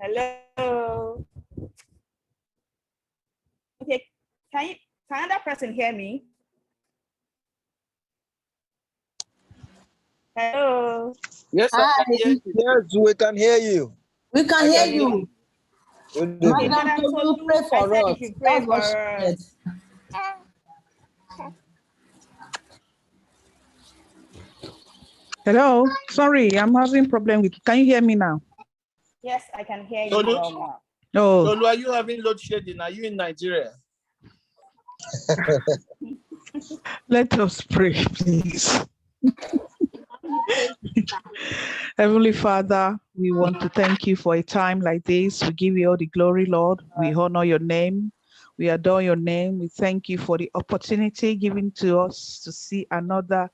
Hello. Okay, can another person hear me? Hello. Yes, I can hear you. Yes, we can hear you. We can hear you. Okay, Madam, Madam Tolu, Tolu, pray I for said you us. should pray That's what for she us. said. Hello, sorry, I'm having problem with. Can you hear me now? Yes, I can hear you Tolu, now. Oh, Tolu, are you having load shedding? Are you in Nigeria? let us pray, please. Heavenly Father, we want to thank you for a time like this. We give you all the glory, Lord. We honor your name. We adore your name. We thank you for the opportunity given to us to see another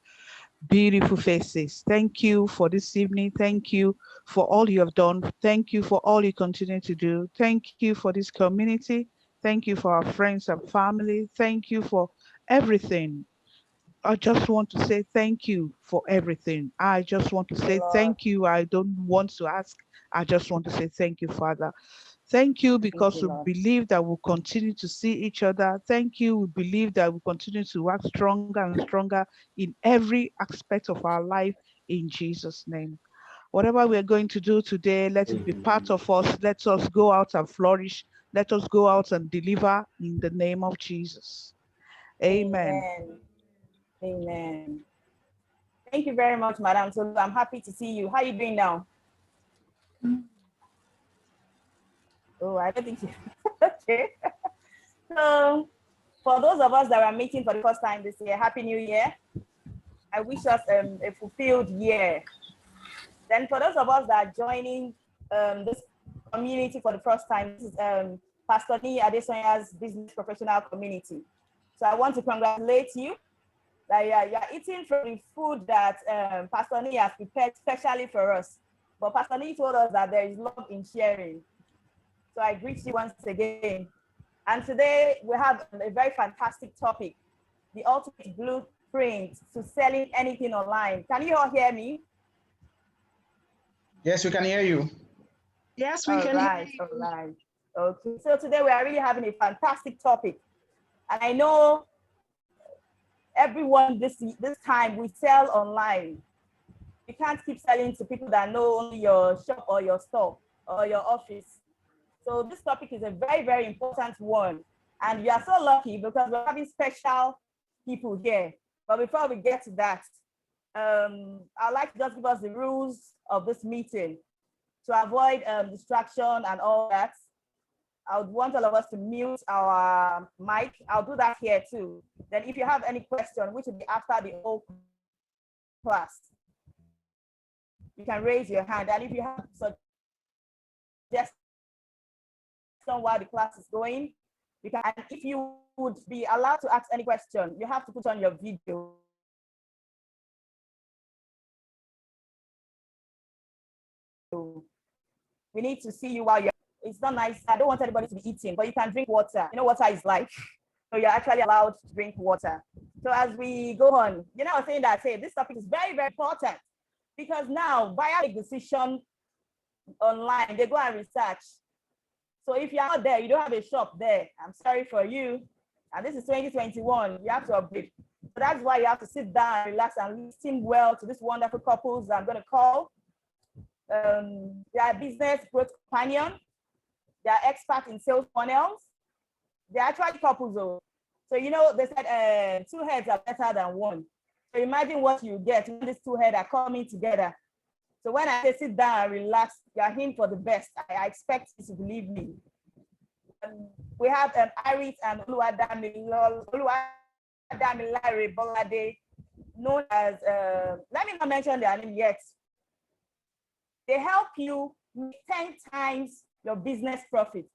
beautiful faces. Thank you for this evening. Thank you for all you have done. Thank you for all you continue to do. Thank you for this community. Thank you for our friends and family. Thank you for everything. I just want to say thank you for everything. I just want to say thank you. I don't want to ask. I just want to say thank you, Father. Thank you because we believe that we'll continue to see each other. Thank you. We believe that we'll continue to work stronger and stronger in every aspect of our life in Jesus' name. Whatever we're going to do today, let it be part of us. Let us go out and flourish. Let us go out and deliver in the name of Jesus. Amen. Amen. Amen. Thank you very much, Madam Tolu. I'm happy to see you. How are you doing now? Oh, I don't think you. Okay. So, for those of us that are meeting for the first time this year, Happy New Year. I wish us a fulfilled year. Then for those of us that are joining this community for the first time, this is Pastor Ni Adesonya's business professional community. So I want to congratulate you that you're eating from the food that Pastor Ni has prepared specially for us. But Pastor Ni told us that there is love in sharing. So I greet you once again. And today we have a very fantastic topic, the ultimate blueprint to selling anything online. Can you all hear me? Yes, we can hear you. Yes, we can hear you. All right. Okay, so today we are really having a fantastic topic. And I know everyone this time we sell online. You can't keep selling to people that know only your shop or your store or your office. So this topic is a very, very important one. And you are so lucky because we're having special people here. But before we get to that, I'd like to just give us the rules of this meeting to avoid distraction and all that. I would want all of us to mute our mic. I'll do that here too. Then if you have any question, which will be after the whole class, you can raise your hand. And if you have suggestions while the class is going, you can. And if you would be allowed to ask any question, you have to put on your video. We need to see you while you're. It's not nice. I don't want anybody to be eating, but you can drink water. You know water is life. So you're actually allowed to drink water. So as we go on, you know, saying that this topic is very, very important because now buyers make decision online. They go and research. So if you're not there, you don't have a shop there. I'm sorry for you. And this is 2021. You have to upgrade. So that's why you have to sit down, relax, and listen well to these wonderful couples I'm going to call. They are business growth companion. They are experts in sales funnels. They are actually couples though. So you know they said two heads are better than one. So imagine what you get when these two heads are coming together. So when I say sit down and relax, you are in for the best. I expect you to believe me. We have Iris and Oluwadamilare Bolade, known as let me not mention their name yet. They help you make 10 times your business profit.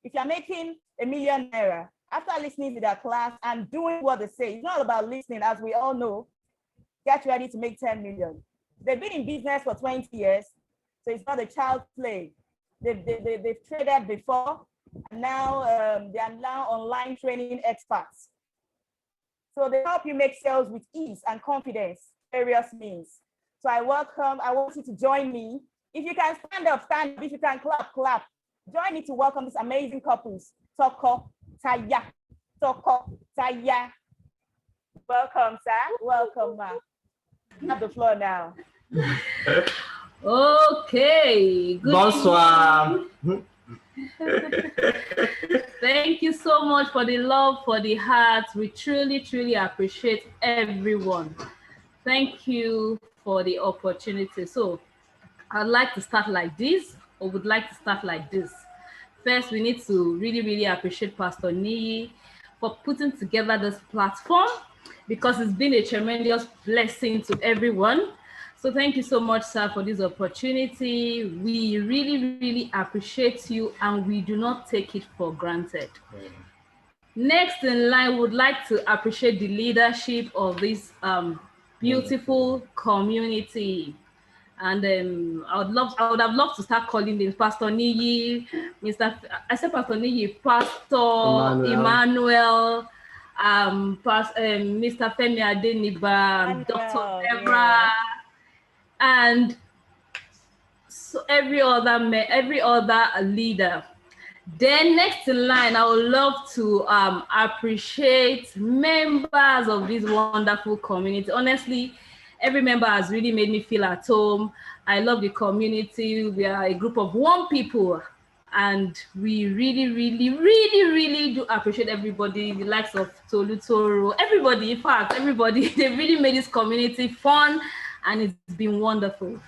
If you're making ₦1 million, after listening to their class and doing what they say, it's not about listening, as we all know. Get ready to make 10 million. They've been in business for 20 years, so it's not a child's play. They've traded before, and now they are now online training experts. So they help you make sales with ease and confidence, various means. So I want you to join me If you can stand up, stand up. If you can clap, clap. Join me to welcome these amazing couples. Toko, Taya. Toko, Taya. Welcome, sir. Welcome, ma. You have the floor now. Okay. Good Bonsoir. Thank you so much for the love, for the heart. We truly, truly appreciate everyone. Thank you for the opportunity. So I'd like to start like this, or would like to start like this. First, we need to really, really appreciate Pastor Niyi for putting together this platform, because it's been a tremendous blessing to everyone. So thank you so much, sir, for this opportunity. We really, really appreciate you, and we do not take it for granted. Next in line, would like to appreciate the leadership of this beautiful community. And I would have loved to start calling them Pastor Niyi, Pastor Niyi, Pastor Emmanuel, Mr. Femi Adeniba, Dr. Debra, and so every other leader. Then next in line, I would love to appreciate members of this wonderful community. Honestly, every member has really made me feel at home. I love the community. We are a group of one people, and we really, really, really, really do appreciate everybody, the likes of Tolu Toro, everybody, in fact, everybody. They really made this community fun, and it's been wonderful.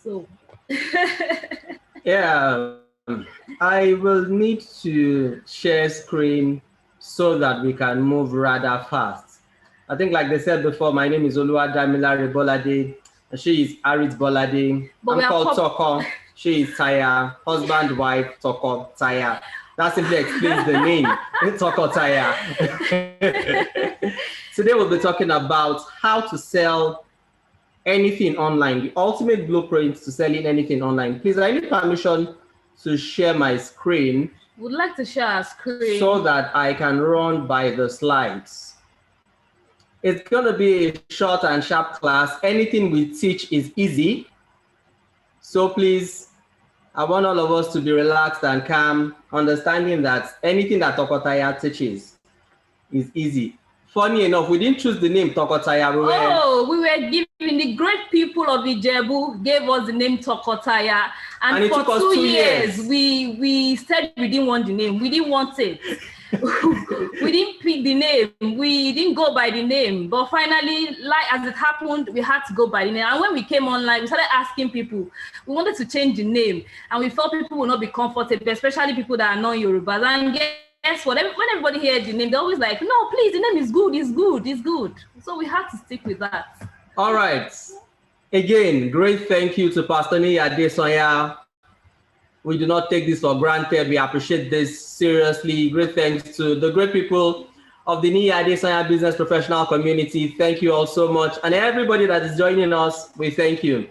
So, yeah, I will need to share screen so that we can move rather fast. I think, like they said before, my name is Oluwadamilare Bolade, and she is Arit Bolade. I'm called Toko. She is Taya, husband, wife, Toko, Taya. That simply explains the name, Toko Taya. Today we'll be talking about how to sell anything online, the ultimate blueprint to selling anything online. Please, I need permission to share my screen. Would like to share our screen so that I can run by the slides. It's going to be a short and sharp class. Anything we teach is easy. So please, I want all of us to be relaxed and calm, understanding that anything that Tokotaya teaches is easy. Funny enough, we didn't choose the name Tokotaya. We were given, the great people of Ijebu gave us the name Tokotaya. And for it took us 2 years. We said we didn't want the name. We didn't want it. We didn't pick the name. We didn't go by the name. But finally, like as it happened, we had to go by the name. And when we came online, we started asking people. We wanted to change the name. And we felt people would not be comfortable, especially people that are non-Yorubas. And guess what? When everybody heard the name, they're always like, no, please, the name is good, it's good, it's good. So we had to stick with that. All right. Again, great thank you to Pastor Niyi Adesanya. We do not take this for granted. We appreciate this seriously. Great thanks to the great people of the Niyi Adesanya business professional community. Thank you all so much. And everybody that is joining us, we thank you.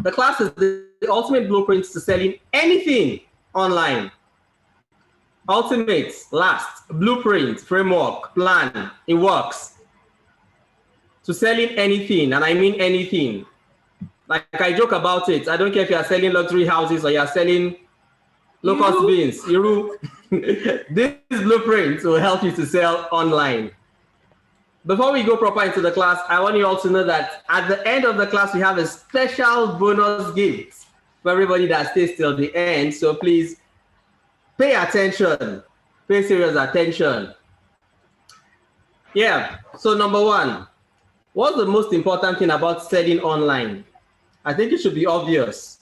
The class is the ultimate blueprints to selling anything online. Ultimate, last, blueprint, framework, plan, it works. To selling anything, and I mean anything. Like I joke about it. I don't care if you are selling luxury houses or you are selling locust beans. This blueprint will help you to sell online. Before we go proper into the class, I want you all to know that at the end of the class, we have a special bonus gift for everybody that stays till the end. So please pay attention, pay serious attention. Yeah, so number one, what's the most important thing about selling online? I think it should be obvious,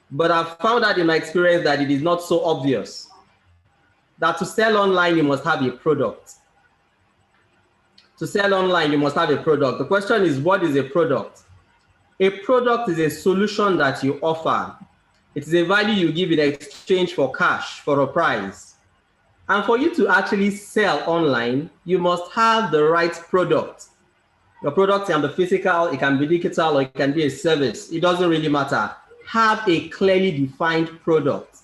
but I've found out in my experience that it is not so obvious. That to sell online, you must have a product. To sell online, you must have a product. The question is, what is a product? A product is a solution that you offer. It is a value you give in exchange for cash, for a price. And for you to actually sell online, you must have the right product. Your product can be physical, it can be digital, or it can be a service. It doesn't really matter. Have a clearly defined product.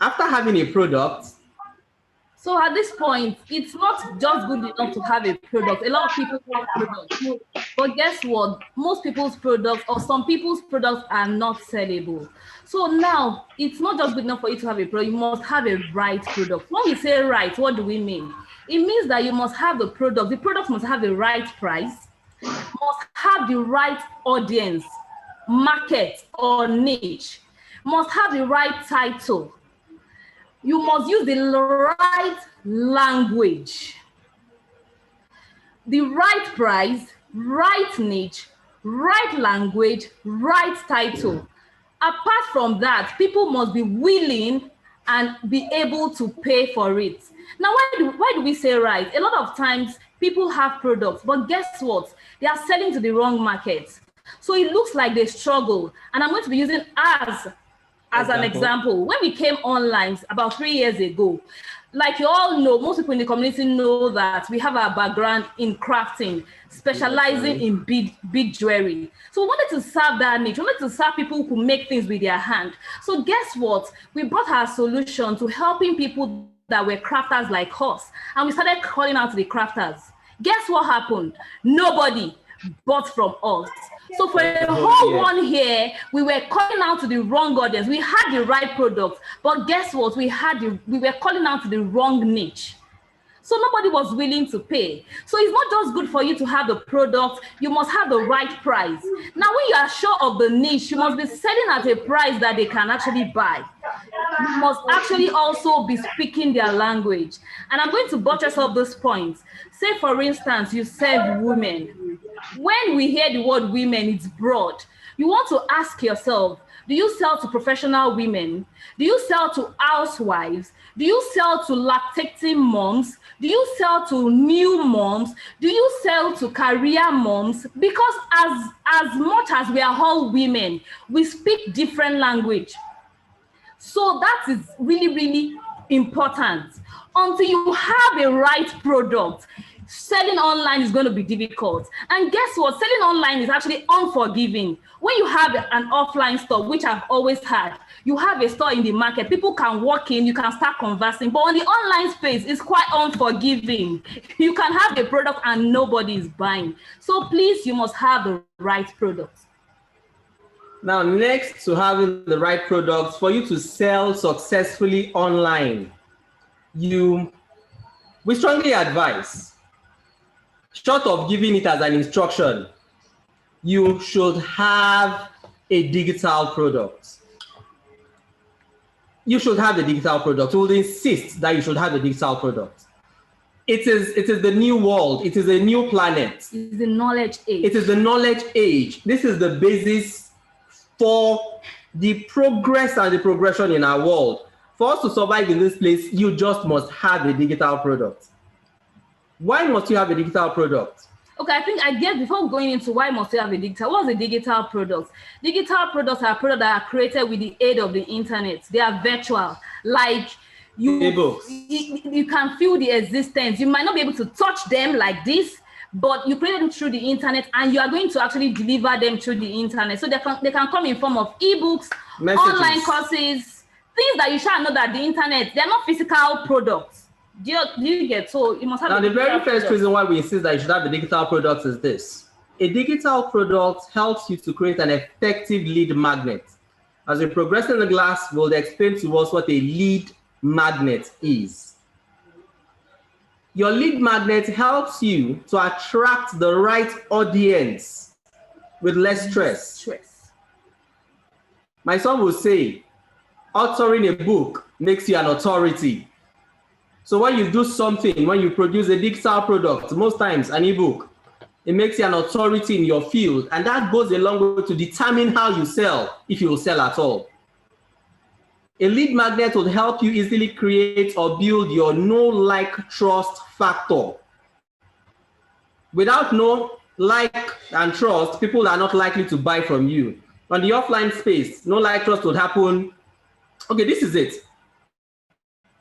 After having a product, So at this point, it's not just good enough to have a product. A lot of people have products. But guess what? Most people's products or some people's products are not sellable. So now it's not just good enough for you to have a product. You must have a right product. When we say right, what do we mean? It means that you must have the product. The product must have the right price, must have the right audience, market or niche, must have the right title. You must use the right language, the right price, right niche, right language, right title. Apart from that, people must be willing and be able to pay for it. Now, why do we say right? A lot of times people have products, but guess what? They are selling to the wrong market. So it looks like they struggle. And I'm going to be using as an example. When we came online about 3 years ago, like you all know, most people in the community know that we have our background in crafting, specializing in bead jewelry. So we wanted to serve that niche. We wanted to serve people who make things with their hand. So guess what? We brought our solution to helping people that were crafters like us. And we started calling out to the crafters. Guess what happened? Nobody bought from us. So for a whole 1 year, we were calling out to the wrong audience. We had the right product, but guess what? We were calling out to the wrong niche. So nobody was willing to pay. So it's not just good for you to have the product, you must have the right price. Now, when you are sure of the niche, you must be selling at a price that they can actually buy. You must actually also be speaking their language. And I'm going to buttress up this point. Say, for instance, you serve women. When we hear the word women, it's broad. You want to ask yourself, do you sell to professional women? Do you sell to housewives? Do you sell to lactating moms? Do you sell to new moms? Do you sell to career moms? Because as much as we are all women, we speak different language. So that is really, really important. Until you have a right product, selling online is going to be difficult. And guess what? Selling online is actually unforgiving. When you have an offline store, which I've always had, you have a store in the market, people can walk in, you can start conversing. But on the online space, it's quite unforgiving. You can have a product and nobody is buying. So please, you must have the right product. Now, next to having the right products, for you to sell successfully online, we strongly advise, short of giving it as an instruction, you should have a digital product. You should have a digital product. We will insist that you should have a digital product. It is the new world. It is a new planet. It's the knowledge age. It is the knowledge age. This is the basis for the progress and the progression in our world. For us to survive in this place, you just must have a digital product. Why must you have a digital product? Okay, I think before going into why must you have a digital, what's a digital product? Digital products are products that are created with the aid of the internet. They are virtual. Like you can feel the existence. You might not be able to touch them like this, but you create them through the internet and you are going to actually deliver them through the internet. So they can come in form of ebooks, online courses, things that you shall know that the internet, they're not physical products. Do you get? So you must have. Now, the very first reason why we insist that you should have a digital product is this. A digital product helps you to create an effective lead magnet. As we progress in the class, we'll explain to us what a lead magnet is. Your lead magnet helps you to attract the right audience with less stress. My son will say, authoring a book makes you an authority. So when you do something, when you produce a digital product, most times an ebook, it makes you an authority in your field. And that goes a long way to determine how you sell, if you will sell at all. A lead magnet will help you easily create or build your know, like, trust factor. Without know, like, and trust, people are not likely to buy from you. On the offline space, know, like, trust would happen. Okay, this is it.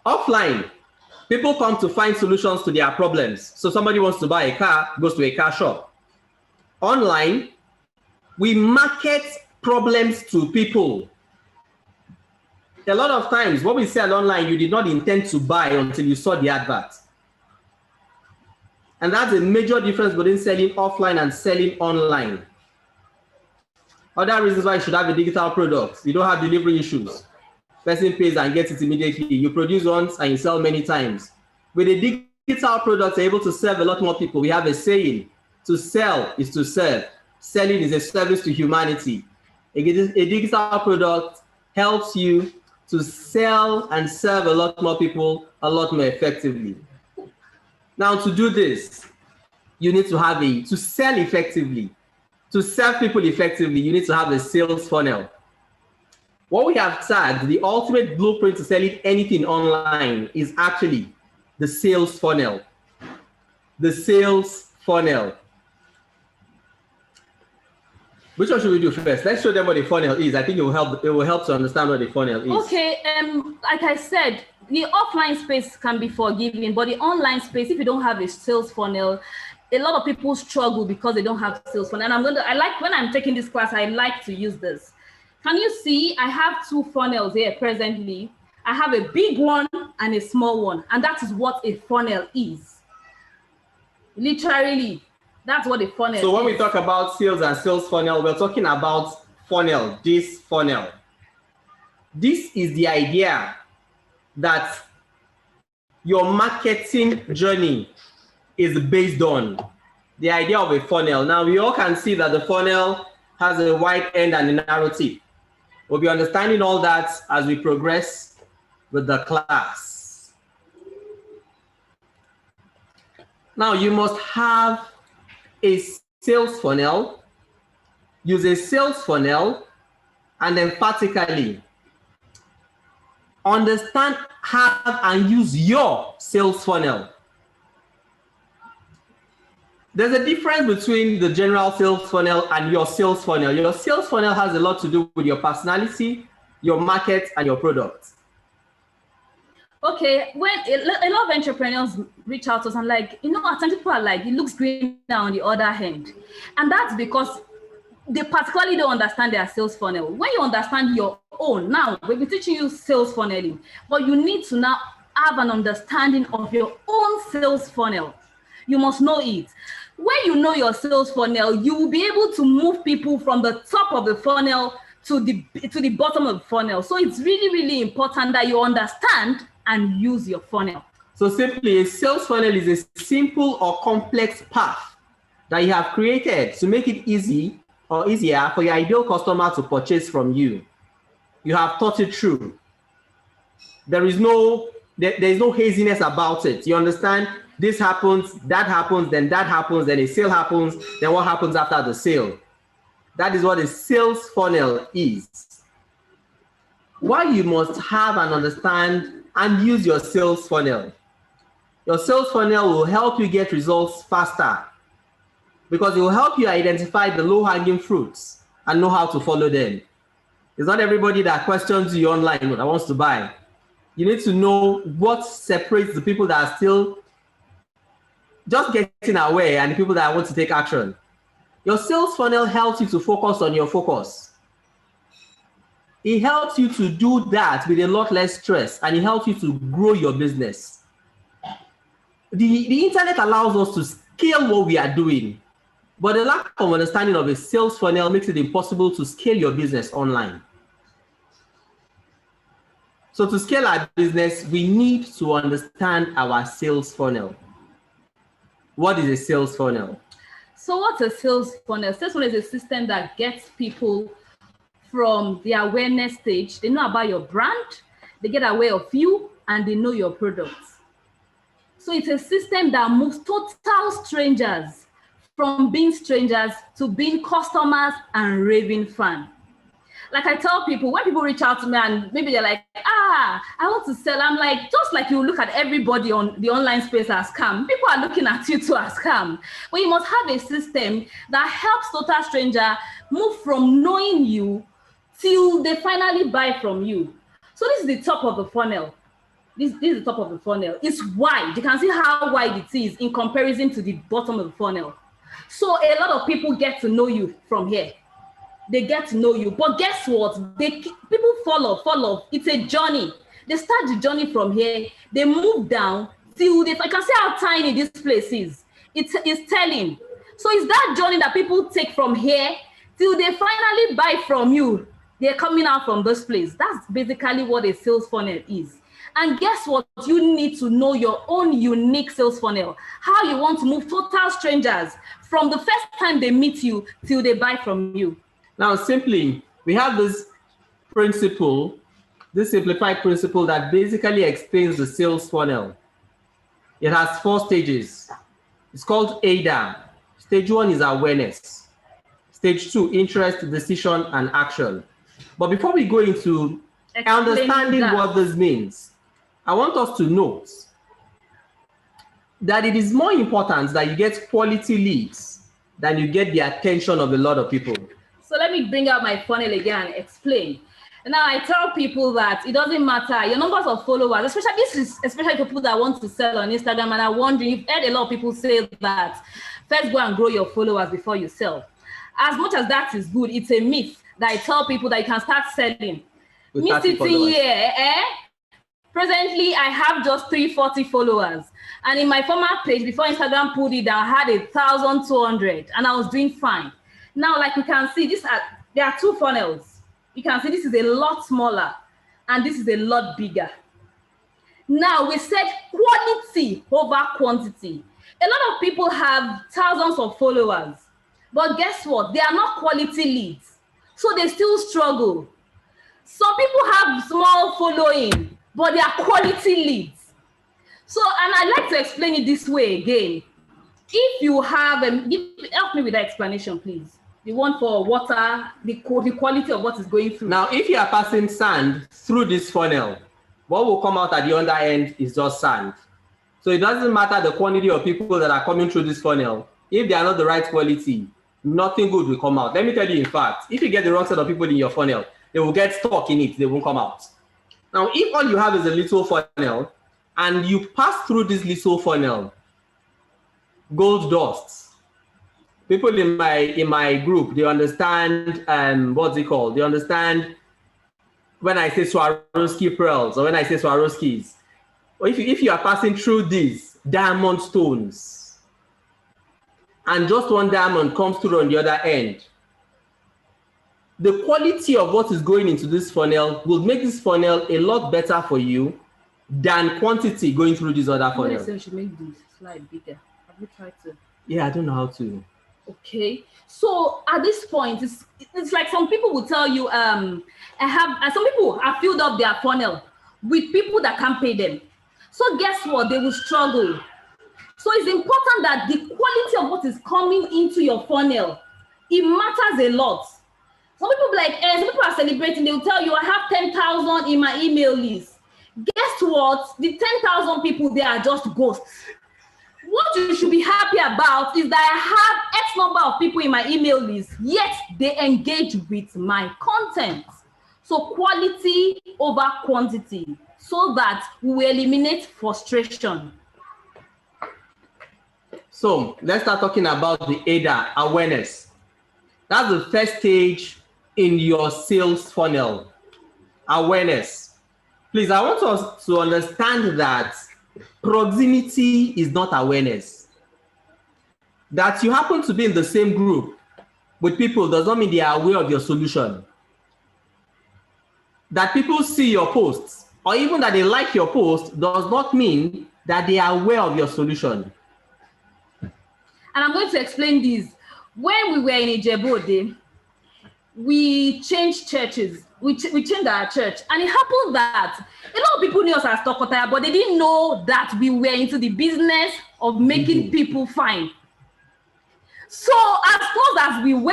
Offline, people come to find solutions to their problems. So somebody wants to buy a car, goes to a car shop. Online, we market problems to people. a lot of times what we sell online, you did not intend to buy until you saw the advert. And that's a major difference between selling offline and selling online. Other reasons why you should have a digital product: you don't have delivery issues. Person pays and gets it immediately. You produce once and you sell many times. With a digital product, you're able to serve a lot more people. We have a saying: to sell is to serve. Selling is a service to humanity. A digital product helps you to sell and serve a lot more people a lot more effectively. Now, to do this, you need to have to sell effectively. To serve people effectively, you need to have a sales funnel. What we have tagged, the ultimate blueprint to selling anything online, is actually the sales funnel. The sales funnel. Which one should we do first? Let's show them what the funnel is. I think it will help to understand what the funnel is. Okay, like I said, the offline space can be forgiving, but the online space, if you don't have a sales funnel, a lot of people struggle because they don't have sales funnel. And when I'm taking this class, I like to use this. Can you see? I have two funnels here presently. I have a big one and a small one, and that is what a funnel is. Literally, that's what a funnel is. So when we talk about sales and sales funnel, we're talking about funnel, this funnel. This is the idea that your marketing journey is based on, the idea of a funnel. Now, we all can see that the funnel has a wide end and a narrow tip. We'll be understanding all that as we progress with the class. Now, you must have a sales funnel, use a sales funnel, and emphatically understand, have, and use your sales funnel. There's a difference between the general sales funnel and your sales funnel. Your sales funnel has a lot to do with your personality, your market, and your product. Okay, when a lot of entrepreneurs reach out to us and at times people are like, it looks green on the other hand. And that's because they particularly don't understand their sales funnel. When you understand your own, now we'll be teaching you sales funneling, but you need to now have an understanding of your own sales funnel. You must know it. When you know your sales funnel, you will be able to move people from the top of the funnel to the bottom of the funnel. So it's really, really important that you understand and use your funnel. So simply, a sales funnel is a simple or complex path that you have created to make it easy or easier for your ideal customer to purchase from you. You have thought it through. There is no haziness about it. You understand? This happens, that happens, then a sale happens, then what happens after the sale? That is what a sales funnel is. Why you must have and understand and use your sales funnel. Your sales funnel will help you get results faster because it will help you identify the low-hanging fruits and know how to follow them. It's not everybody that questions you online that wants to buy. You need to know what separates the people that are still just getting away and the people that want to take action. Your sales funnel helps you to focus on your focus. It helps you to do that with a lot less stress, and it helps you to grow your business. The internet allows us to scale what we are doing, but the lack of understanding of a sales funnel makes it impossible to scale your business online. So to scale our business, we need to understand our sales funnel. What is a sales funnel? So what's a sales funnel? Sales funnel is a system that gets people from the awareness stage. They know about your brand, they get aware of you, and they know your products. So it's a system that moves total strangers from being strangers to being customers and raving fans. Like I tell people, when people reach out to me and maybe they're like, I want to sell. I'm like, just like you look at everybody on the online space as scam, people are looking at you too as scam. But you must have a system that helps total stranger move from knowing you till they finally buy from you. So this is the top of the funnel. This is the top of the funnel. It's wide. You can see how wide it is in comparison to the bottom of the funnel. So a lot of people get to know you from here. they get to know you. But guess what? People fall off. It's a journey. They start the journey from here. They move down till I can see how tiny this place is. It's telling. So it's that journey that people take from here till they finally buy from you. They're coming out from this place. That's basically what a sales funnel is. And guess what? You need to know your own unique sales funnel. How you want to move total strangers from the first time they meet you till they buy from you. Now, simply, we have this principle, this simplified principle that basically explains the sales funnel. It has 4 stages. It's called AIDA. Stage 1 is awareness. Stage 2, interest, decision, and action. But before we go into understanding what this means, I want us to note that it is more important that you get quality leads than you get the attention of a lot of people. So let me bring out my funnel again and explain. Now I tell people that it doesn't matter your numbers of followers, especially people that want to sell on Instagram, and I'm wondering, you've heard a lot of people say that first go and grow your followers before you sell. As much as that is good, it's a myth that I tell people that you can start selling. Me sitting here, presently I have just 340 followers. And in my former page, before Instagram pulled it down, I had 1,200 and I was doing fine. Now, like you can see, there are 2 funnels. You can see this is a lot smaller and this is a lot bigger. Now we said quality over quantity. A lot of people have thousands of followers, but guess what? They are not quality leads. So they still struggle. Some people have small following, but they are quality leads. So, and I'd like to explain it this way again. If you have, help me with that explanation, please. The one for water, the quality of what is going through. Now, if you are passing sand through this funnel, what will come out at the other end is just sand. So it doesn't matter the quantity of people that are coming through this funnel. If they are not the right quality, nothing good will come out. Let me tell you, in fact, if you get the wrong set of people in your funnel, they will get stuck in it. They won't come out. Now, if all you have is a little funnel and you pass through this little funnel, gold dust. People in my group, they understand what's it called? They understand when I say Swarovski pearls or when I say Swarovskis. Or if you are passing through these diamond stones and just one diamond comes through on the other end, the quality of what is going into this funnel will make this funnel a lot better for you than quantity going through this other funnel. I should make this slide bigger. Have you tried to? Yeah, I don't know how to. Okay, so at this point, it's like some people will tell you, some people have filled up their funnel with people that can't pay them. So guess what? They will struggle. So it's important that the quality of what is coming into your funnel, it matters a lot. Some people some people are celebrating. They will tell you, I have 10,000 in my email list. Guess what? The 10,000 people, they are just ghosts. What you should be happy about is that I have X number of people in my email list, yet they engage with my content. So quality over quantity, so that we will eliminate frustration. So let's start talking about the AIDA, awareness. That's the first stage in your sales funnel, awareness. Please, I want us to understand that proximity is not awareness. That you happen to be in the same group with people does not mean they are aware of your solution. That people see your posts or even that they like your post does not mean that they are aware of your solution. And I'm going to explain this. When we were in Ijebu, we changed churches. We changed our church, and it happened that a lot of people knew us as Tokotaya, but they didn't know that we were into the business of making people fine. So as close as we were,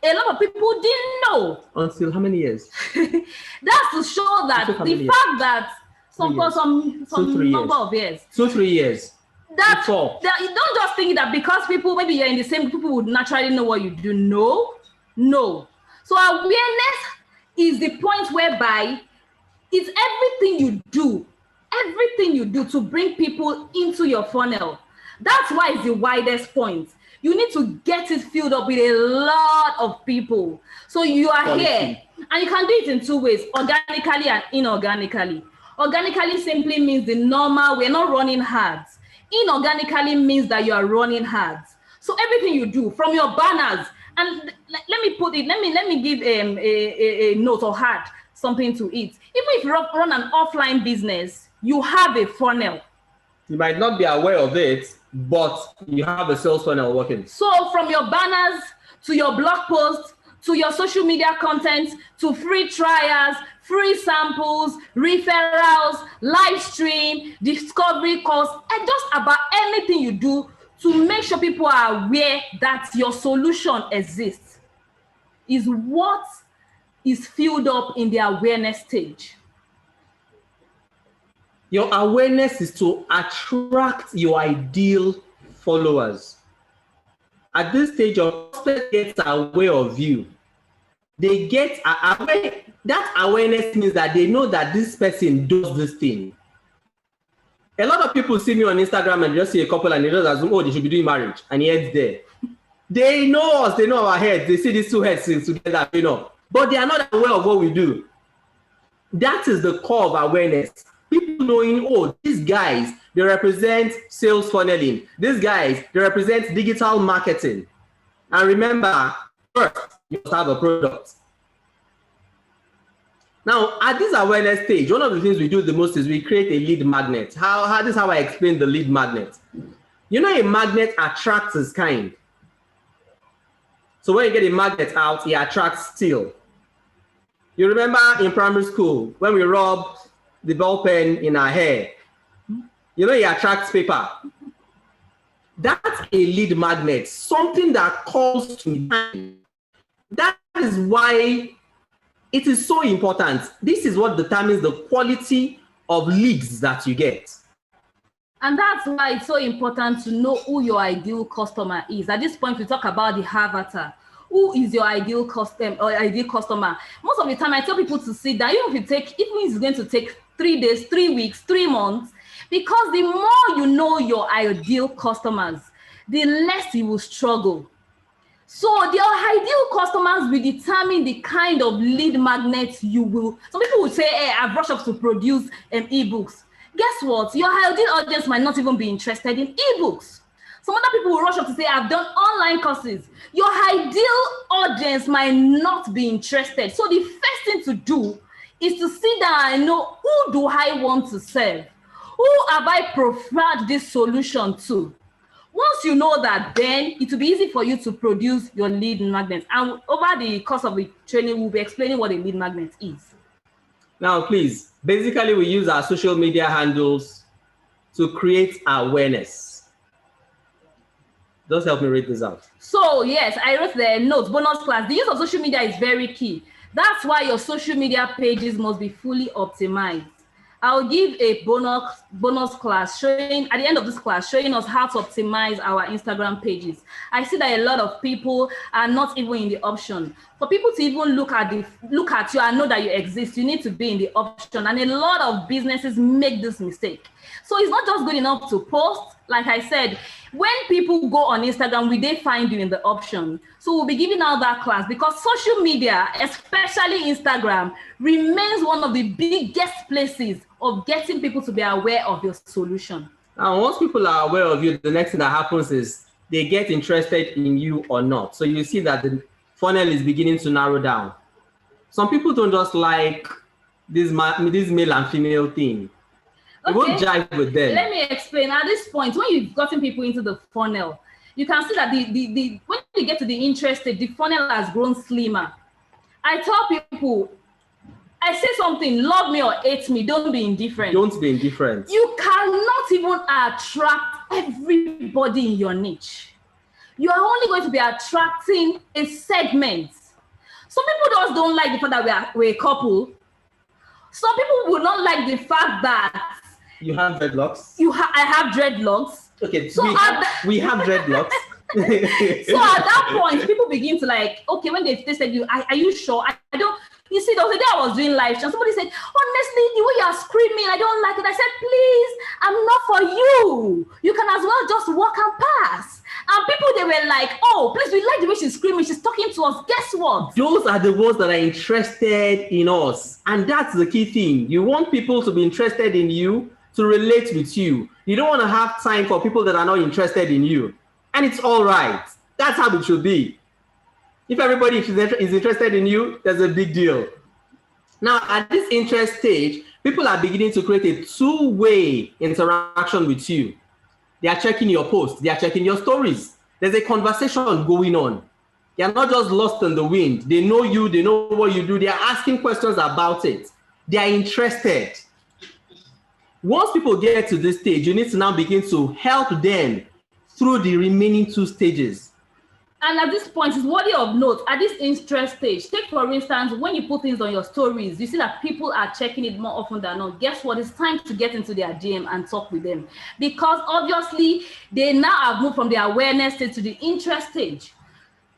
a lot of people didn't know. Until how many years? That's to show that the fact that some number of years. 2-3 years. That you don't just think that because people, maybe you're in the same, people would naturally know what you do. No. So awareness is the point whereby it's everything you do to bring people into your funnel. That's why it's the widest point. You need to get it filled up with a lot of people. So you are here, and you can do it in two ways, organically and inorganically. Organically simply means the normal, we're not running ads. Inorganically means that you are running ads. So everything you do, from your banners, and let me give a note or add something to it. Even if you run an offline business, you have a funnel. You might not be aware of it, but you have a sales funnel working. So from your banners to your blog posts, to your social media content, to free trials, free samples, referrals, live stream, discovery calls, and just about anything you do to make sure people are aware that your solution exists is what is filled up in the awareness stage. Your awareness is to attract your ideal followers. At this stage, your prospect gets aware of you. They get aware. That awareness means that they know that this person does this thing. A lot of people see me on Instagram and just see a couple and they just assume, oh, they should be doing marriage, and he heads there. They know us, they know our heads, they see these two heads together, but they are not aware of what we do. That is the core of awareness. People knowing, oh, these guys, they represent sales funneling. These guys, they represent digital marketing. And remember, first, you must have a product. Now, at this awareness stage, one of the things we do the most is we create a lead magnet. This is how I explain the lead magnet. A magnet attracts its kind. So when you get a magnet out, it attracts steel. You remember in primary school, when we rubbed the ball pen in our hair, it attracts paper. That's a lead magnet, something that calls to mind. That is why it is so important. This is what determines the quality of leads that you get. And that's why it's so important to know who your ideal customer is. At this point, we talk about the avatar. Who is your ideal customer or ideal customer? Most of the time, I tell people to sit down, even if it's going to take 3 days, 3 weeks, 3 months, because the more you know your ideal customers, the less you will struggle. So the ideal customers will determine the kind of lead magnets you will. Some people will say, hey, I've rushed up to produce ebooks. Guess what? Your ideal audience might not even be interested in ebooks. Some other people will rush up to say, I've done online courses. Your ideal audience might not be interested. So the first thing to do is to sit down and know, who do I want to serve? Who have I preferred this solution to? Once you know that, then it will be easy for you to produce your lead magnet. And over the course of the training, we'll be explaining what a lead magnet is. Now, please, basically, we use our social media handles to create awareness. Just help me read this out. So, yes, I wrote the notes, bonus class. The use of social media is very key. That's why your social media pages must be fully optimized. I'll give a bonus class showing, at the end of this class, showing us how to optimize our Instagram pages. I see that a lot of people are not even in the option. For people to even look at you and know that you exist, you need to be in the option. And a lot of businesses make this mistake. So it's not just good enough to post. Like I said, when people go on Instagram, will they find you in the option? So we'll be giving out that class because social media, especially Instagram, remains one of the biggest places of getting people to be aware of your solution. Now, once people are aware of you, the next thing that happens is they get interested in you or not. So you see that the funnel is beginning to narrow down. Some people don't just like this male and female thing. It won't jive with them. Let me explain. At this point, when you've gotten people into the funnel, you can see that when you get to the interest stage, the funnel has grown slimmer. I tell people, I say something, love me or hate me, don't be indifferent. Don't be indifferent. You cannot even attract everybody in your niche. You are only going to be attracting a segment. Some people just don't like the fact that we're a couple. Some people will not like the fact that you have dreadlocks. I have dreadlocks. Okay, so we have dreadlocks. So at that point, people begin to like, okay, when they said you, are you sure? I don't. You see, the other day I was doing live stream. Somebody said, honestly, the way you are screaming, I don't like it. I said, please, I'm not for you. You can as well just walk and pass. And people, they were like, oh, please, we like the way she's screaming. She's talking to us. Guess what? Those are the ones that are interested in us. And that's the key thing. You want people to be interested in you, to relate with you. You don't want to have time for people that are not interested in you. And it's all right. That's how it should be. If everybody is interested in you, there's a big deal. Now, at this interest stage, people are beginning to create a two-way interaction with you. They are checking your posts. They are checking your stories. There's a conversation going on. They are not just lost in the wind. They know you. They know what you do. They are asking questions about it. They are interested. Once people get to this stage, you need to now begin to help them through the remaining two stages. And at this point, it's worthy of note, at this interest stage, take for instance, when you put things on your stories, you see that people are checking it more often than not. Guess what? It's time to get into their DM and talk with them. Because obviously, they now have moved from the awareness stage to the interest stage.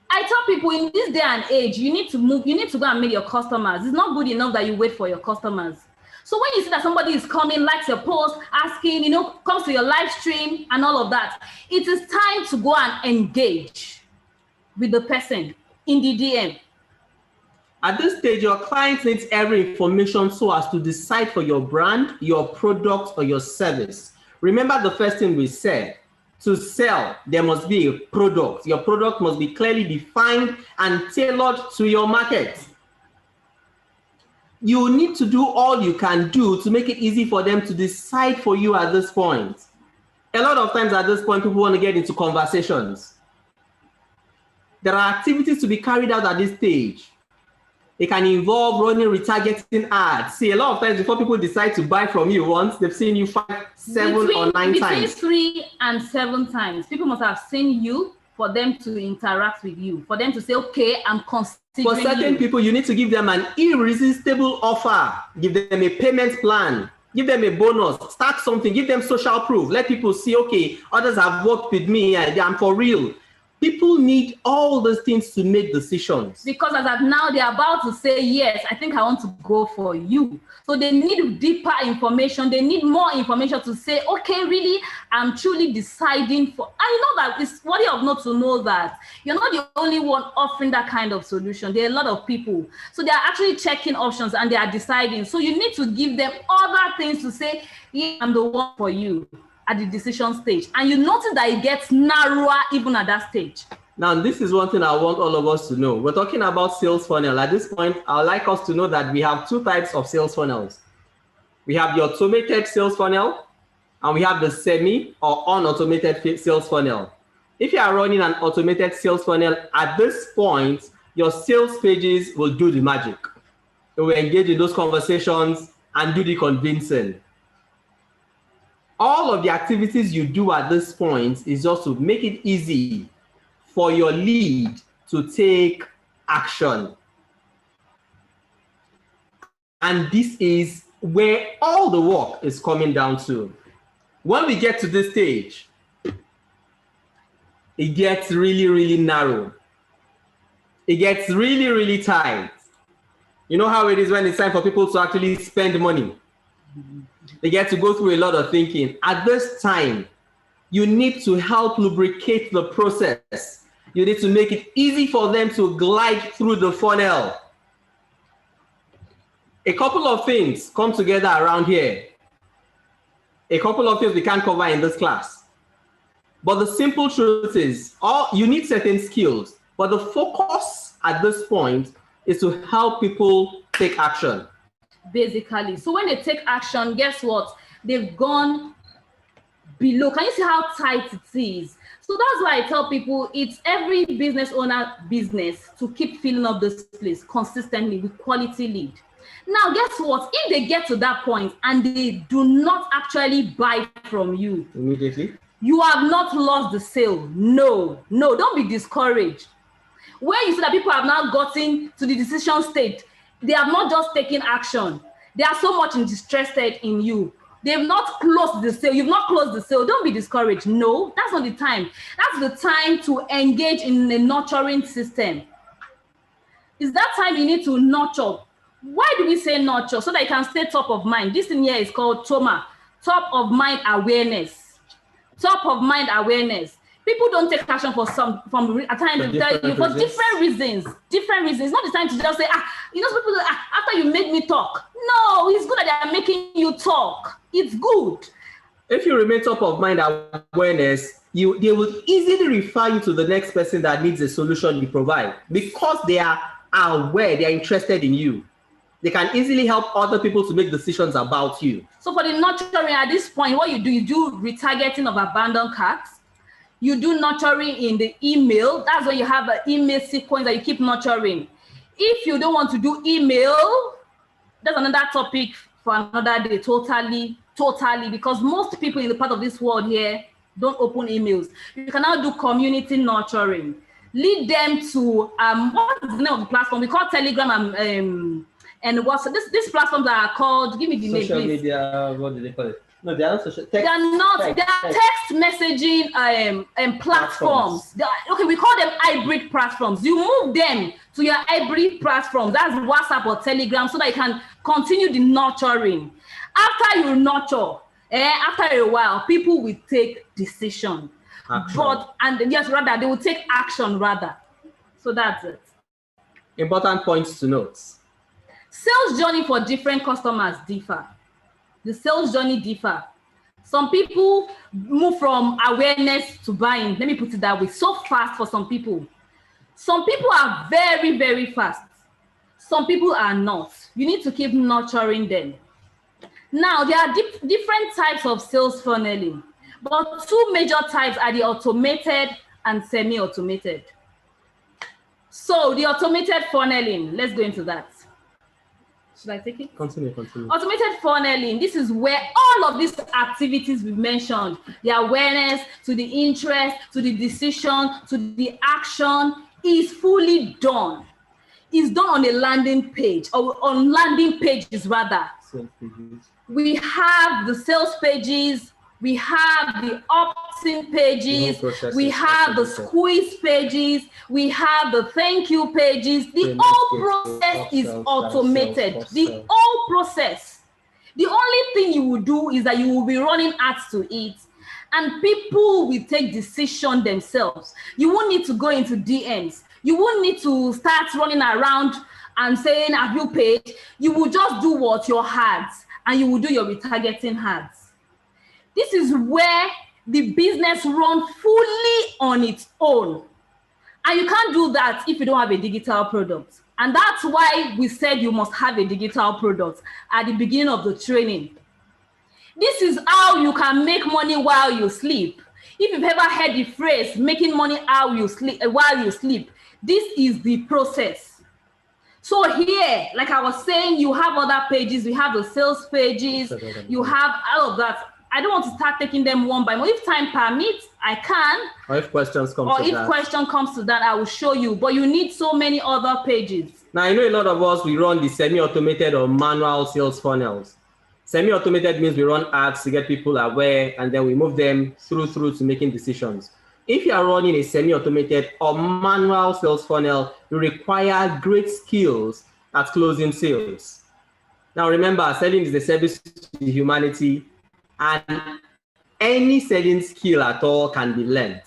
I tell people in this day and age, you need to move, you need to go and meet your customers. It's not good enough that you wait for your customers. So when you see that somebody is coming, likes your post, asking, comes to your live stream and all of that, it is time to go and engage with the person in the DM. At this stage, your client needs every information so as to decide for your brand, your product, or your service. Remember the first thing we said, to sell, there must be a product. Your product must be clearly defined and tailored to your market. You need to do all you can do to make it easy for them to decide for you at this point. A lot of times at this point, people want to get into conversations. There are activities to be carried out at this stage. It can involve running retargeting ads. See, a lot of times before people decide to buy from you once, they've seen you 5, 7, or 9 times. Between 3 and 7 times. People must have seen you for them to interact with you, for them to say, okay, I'm considering For certain people, you need to give them an irresistible offer. Give them a payment plan. Give them a bonus. Start something. Give them social proof. Let people see, okay, others have worked with me. I'm for real. People need all those things to make decisions. Because as of now, they're about to say, yes, I think I want to go for you. So they need deeper information. They need more information to say, okay, really, I'm truly deciding for, and you know that it's worthy of note to know that you're not the only one offering that kind of solution. There are a lot of people. So they are actually checking options and they are deciding. So you need to give them other things to say, yeah, I'm the one for you at the decision stage. And you notice that it gets narrower even at that stage. Now, this is one thing I want all of us to know. We're talking about sales funnel. At this point, I'd like us to know that we have 2 types of sales funnels. We have the automated sales funnel, and we have the semi or unautomated sales funnel. If you are running an automated sales funnel, at this point, your sales pages will do the magic. They will engage in those conversations and do the convincing. All of the activities you do at this point is just to make it easy for your lead to take action. And this is where all the work is coming down to. When we get to this stage, it gets really, really narrow. It gets really, really tight. You know how it is when it's time for people to actually spend money. They get to go through a lot of thinking. At this time, you need to help lubricate the process. You need to make it easy for them to glide through the funnel. A couple of things come together around here. A couple of things we can't cover in this class. But the simple truth is, you need certain skills, but the focus at this point is to help people take action. Basically. So when they take action, guess what? They've gone below. Can you see how tight it is? So that's why I tell people it's every business owner business to keep filling up this place consistently with quality lead. Now, guess what? If they get to that point and they do not actually buy from you immediately, you have not lost the sale. No, don't be discouraged. Where you see that people have now gotten to the decision stage, they have not just taken action. They are so much interested in you. They've not closed the sale. You've not closed the sale. Don't be discouraged. No, that's not the time. That's the time to engage in a nurturing system. It's that time you need to nurture. Why do we say nurture? So that you can stay top of mind. This thing here is called TOMA, top of mind awareness. Top of mind awareness. People don't take action for some, at times to tell you for different reasons. Different reasons. It's not the time to just say, people, after you made me talk. No, it's good that they are making you talk. It's good. If you remain top of mind awareness, they will easily refer you to the next person that needs a solution you provide, because they are aware, they are interested in you. They can easily help other people to make decisions about you. So for the nurturing at this point, what you do retargeting of abandoned carts. You do nurturing in the email. That's when you have an email sequence that you keep nurturing. If you don't want to do email, that's another topic for another day, totally, because most people in the part of this world here don't open emails. You can now do community nurturing. Lead them to, what is the name of the platform? We call Telegram and what's these platforms that are called, give me the name, please. Social media, what do they call it? No, they are not social. They are text messaging platforms. Okay, we call them hybrid platforms. You move them to your hybrid platform. That's WhatsApp or Telegram, so that you can continue the nurturing. After you nurture, after a while, people will take decision. They will take action rather. So that's it. Important points to note. Sales journey for different customers differ. The sales journey differ. Some people move from awareness to buying. Let me put it that way. So fast for some people. Some people are very, very fast. Some people are not. You need to keep nurturing them. Now, there are different types of sales funneling, but two major types are the automated and semi-automated. So the automated funneling, let's go into that. Should I take it? Continue. Automated funneling. This is where all of these activities we mentioned, the awareness, to the interest, to the decision, to the action, is fully done. It's done on a landing page, or on landing pages rather. We have the sales pages, we have the opt-in pages, we have the squeeze pages, we have the thank you pages. The whole process is automated. The whole process. The only thing you will do is that you will be running ads to it, and people will take decision themselves. You won't need to go into DMs. You won't need to start running around and saying, have you paid? You will just do what? Your ads, and you will do your retargeting ads. This is where the business runs fully on its own. And you can't do that if you don't have a digital product. And that's why we said you must have a digital product at the beginning of the training. This is how you can make money while you sleep. If you've ever heard the phrase, making money while you sleep, this is the process. So here, like I was saying, you have other pages, we have the sales pages, you have all of that. I don't want to start taking them one by one. If time permits, I can. Or if questions come to that. Question comes to that, I will show you. But you need so many other pages. Now, I know a lot of us, we run the semi-automated or manual sales funnels. Semi-automated means we run ads to get people aware, and then we move them through to making decisions. If you are running a semi-automated or manual sales funnel, you require great skills at closing sales. Now, remember, selling is a service to humanity, and any selling skill at all can be learned.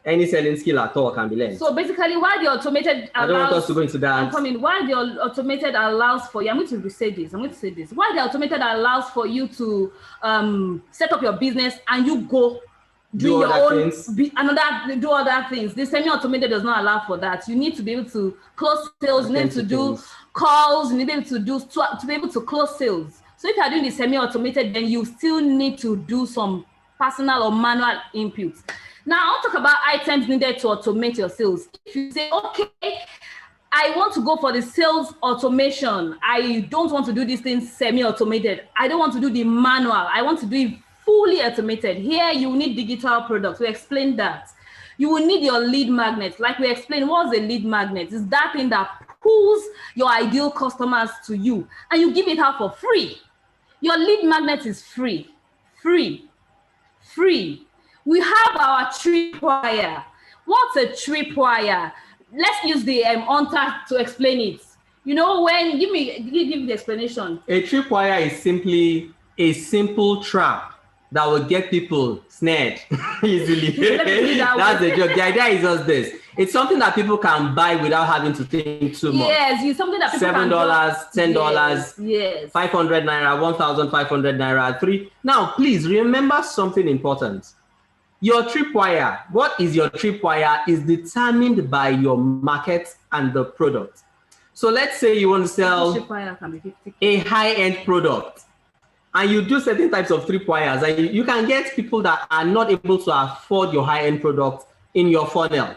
Any selling skill at all can be learned. So basically, while the automated I don't want us to go into that. While the automated allows for you, I'm going to say this. While the automated allows for you to set up your business and you go do your own do other things. The semi-automated does not allow for that. You need to be able to close sales. You need to do calls. You need to be able to close sales. So if you are doing the semi-automated, then you still need to do some personal or manual inputs. Now, I'll talk about items needed to automate your sales. If you say, okay, I want to go for the sales automation. I don't want to do these things semi-automated. I don't want to do the manual. I want to do it fully automated. Here, you need digital products. We explained that. You will need your lead magnet. Like we explained, what's a lead magnet? It's that thing that pulls your ideal customers to you, and you give it out for free. Your lead magnet is free. We have our tripwire. What's a tripwire? Let's use the Hunter to explain it. You know, when give the explanation. A tripwire is simply a simple trap that will get people snared easily. That's the joke. The idea is just this. It's something that people can buy without having to think too much. Yes, it's something that people $7, $10, yes. 500 naira, 1,500 naira, 3. Now, please remember something important. Your tripwire, what is your tripwire, is determined by your market and the product. So let's say you want to sell a high-end product, and you do certain types of tripwires, and you can get people that are not able to afford your high-end product in your funnel.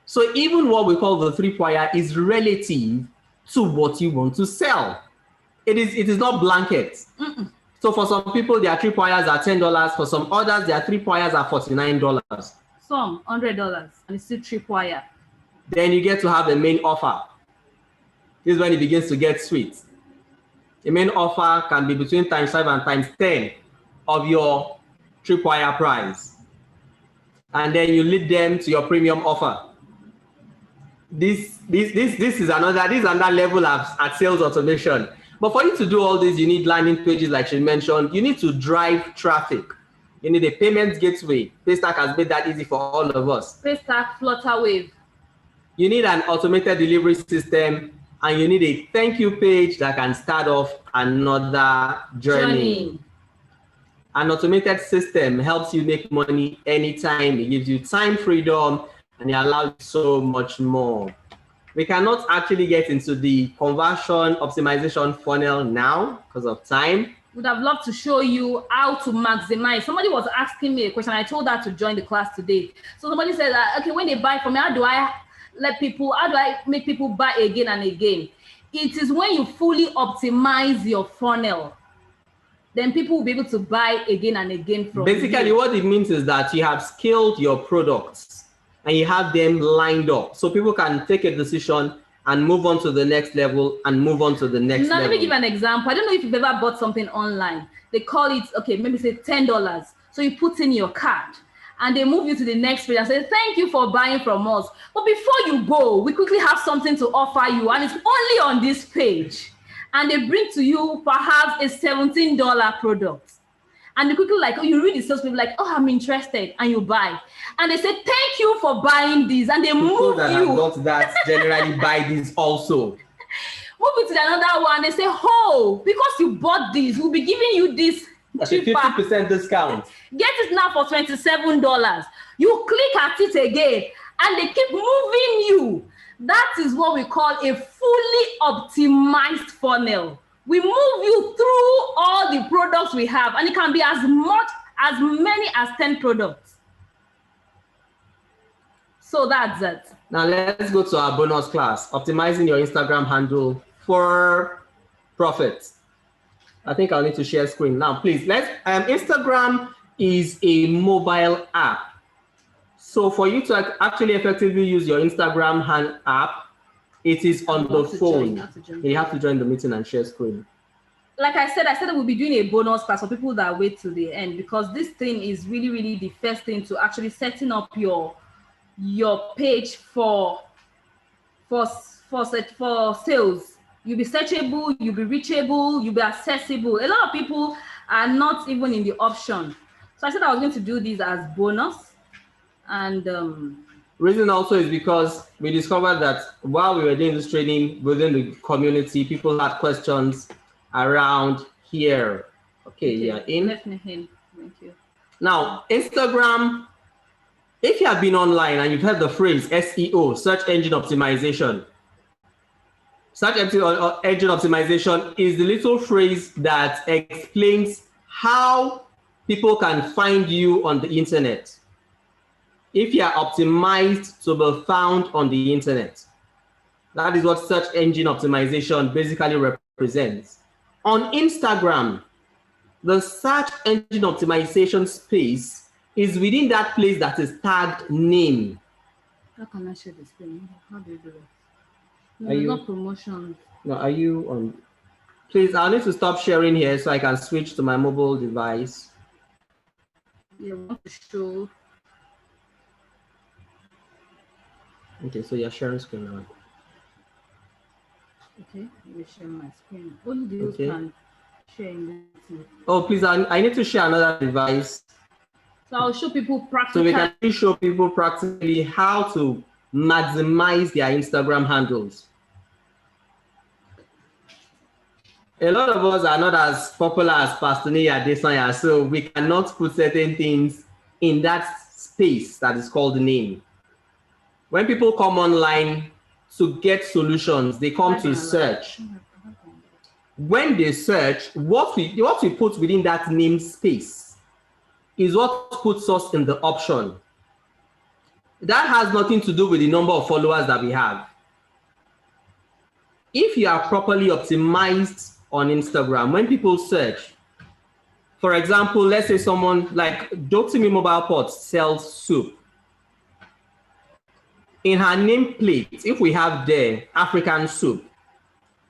So even what we call the tripwire is relative to what you want to sell. It is not blanket. So for some people, their tripwires are $10. For some others, their tripwires are $49. Some $100, and it's still tripwire. Then you get to have a main offer. This is when it begins to get sweet. The main offer can be between times 5 and times 10 of your tripwire price. And then you lead them to your premium offer. This is another level at sales automation. But for you to do all this, you need landing pages, like she mentioned. You need to drive traffic. You need a payment gateway. Paystack has made that easy for all of us. Paystack, Flutterwave. You need an automated delivery system, and you need a thank you page that can start off another journey. An automated system helps you make money anytime. It gives you time freedom, and it allows you so much more. We cannot actually get into the conversion optimization funnel now because of time. Would have loved to show you how to maximize. Somebody was asking me a question. I told her to join the class today. So somebody said, okay, when they buy from me, how do I make people buy again and again? It is when you fully optimize your funnel, then people will be able to buy again and again from Basically, you. what it means is that you have scaled your products and you have them lined up so people can take a decision and move on to the next level and move on to the next level. Now, let me give an example. I don't know if you've ever bought something online. They call it, okay, maybe say $10. So you put in your card and they move you to the next page and say, thank you for buying from us. But before you go, we quickly have something to offer you, and it's only on this page. And they bring to you perhaps a $17 product. And they quickly like, oh, you read the sales people like, oh, I'm interested, and you buy. And they say, thank you for buying this, and they People move that you. have got that generally buy this also. Move it to another one. They say, oh, because you bought this, we'll be giving you this cheaper. 50% discount. Get it now for $27. You click at it again, and they keep moving you. That is what we call a fully optimized funnel. We move you through all the products we have, and it can be as many as 10 products. So that's it. Now let's go to our bonus class, optimizing your Instagram handle for profit. I think I'll need to share screen now, please. Instagram is a mobile app. So for you to actually effectively use your Instagram app, it is on the phone. You have to join the meeting and share screen. Like I said we'll be doing a bonus class for people that wait to the end, because this thing is really, really the first thing to actually setting up your page for sales. You'll be searchable, you'll be reachable, you'll be accessible. A lot of people are not even in the option. So I said I was going to do this as bonus. And reason also is because we discovered that while we were doing this training within the community, people had questions around here. Okay, yeah, in. Let me in. Thank you. Now, Instagram, if you have been online and you've heard the phrase SEO, search engine optimization. Search engine optimization is the little phrase that explains how people can find you on the internet. If you are optimized to be found on the internet, that is what search engine optimization basically represents. On Instagram, the search engine optimization space is within that place that is tagged name. How can I share the screen? How do you do that? No, Are you not promotion. No, are you on? Please, I'll need to stop sharing here so I can switch to my mobile device. Yeah, I want to show. Okay, so you're sharing screen now. Okay, let me share my screen. Only those can share in this. Oh, please, I need to share another device. So I'll show people So practically. we can show people practically how to maximize their Instagram handles. A lot of us are not as popular as Pastor Nia Desanya, so we cannot put certain things in that space that is called the name. When people come online to get solutions, they come to search. When they search, what we put within that name space is what puts us in the option. That has nothing to do with the number of followers that we have. If you are properly optimized on Instagram, when people search, for example, let's say someone like Dotimi Mobile Pot sells soup. In her nameplate, if we have there African soup,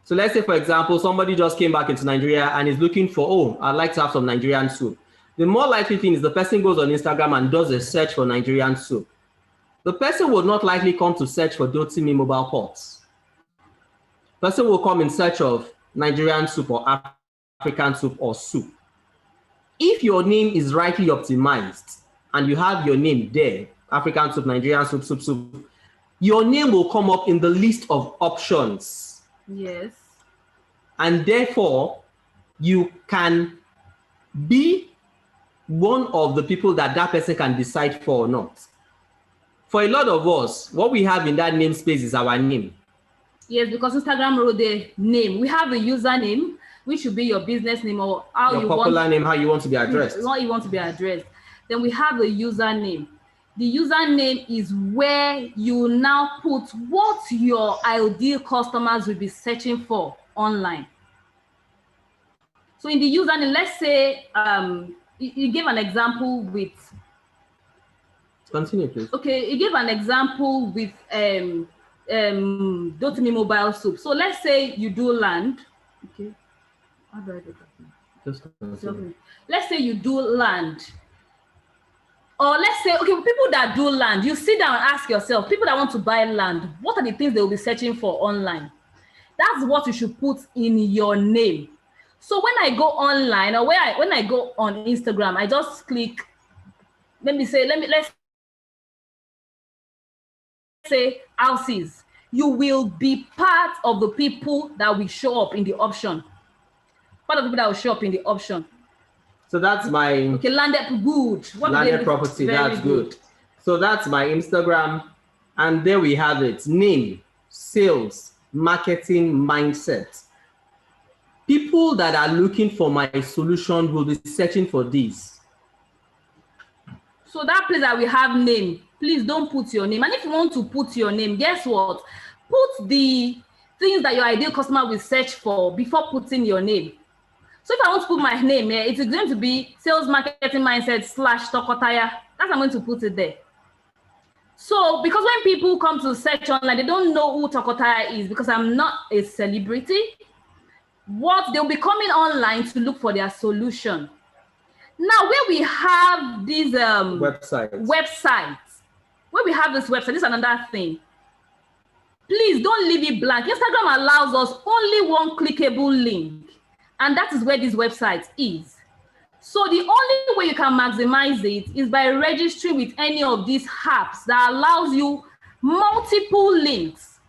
so let's say, for example, somebody just came back into Nigeria and is looking for, oh, I'd like to have some Nigerian soup. The more likely thing is the person goes on Instagram and does a search for Nigerian soup. The person will not likely come to search for Dotimi Mobile Pots. The person will come in search of Nigerian soup or African soup or soup. If your name is rightly optimized and you have your name there, African soup, Nigerian soup, soup, your name will come up in the list of options. Yes. And therefore, you can be one of the people that person can decide for or not. For a lot of us, what we have in that namespace is our name. Yes, because Instagram wrote the name. We have a username, which should be your business name or how your you popular want name, how you want to be addressed. How you want to be addressed. Then we have a username. The username is where you now put what your ideal customers will be searching for online. So in the username, let's say you gave an example with. Continue, please. Okay, you gave an example with Dotimi Mobile Soup. So let's say you do land. Okay. How do I do that? Let's say you do land. Or let's say, okay, people that do land, you sit down and ask yourself, people that want to buy land, what are the things they will be searching for online? That's what you should put in your name. So when I go online or when I go on Instagram, I just click, let's say houses. You will be part of the people that will show up in the option. Part of the people that will show up in the option. So that's my landed good. Landed property, that's good. So that's my Instagram. And there we have it. Name, sales, marketing, mindset. People that are looking for my solution will be searching for this. So that place that we have name, please don't put your name. And if you want to put your name, guess what? Put the things that your ideal customer will search for before putting your name. So if I want to put my name here, it's going to be sales marketing mindset / Tokotaya. That's I'm going to put it there. So because when people come to search online, they don't know who Tokotaya is because I'm not a celebrity. What they'll be coming online to look for their solution. Now, where we have these websites, where we have this website, this is another thing. Please don't leave it blank. Instagram allows us only one clickable link. And that is where this website is. So the only way you can maximize it is by registering with any of these apps that allows you multiple links.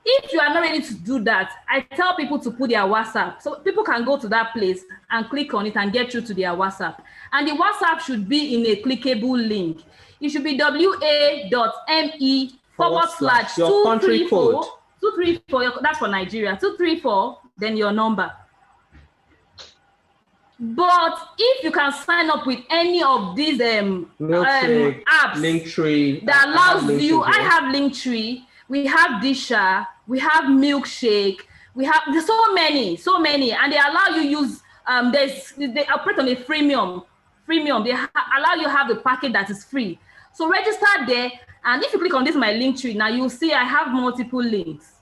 If you are not ready to do that, I tell people to put their WhatsApp. So people can go to that place and click on it and get through to their WhatsApp. And the WhatsApp should be in a clickable link. It should be wa.me/234. 234, that's for Nigeria. 234, then your number. But if you can sign up with any of these apps, Linktree, that allows you, I have Linktree, we have Disha, we have Milkshake, we have so many, and they allow you use they operate on a freemium. They allow you to have the package that is free. So register there, and if you click on this my Linktree, now you'll see I have multiple links.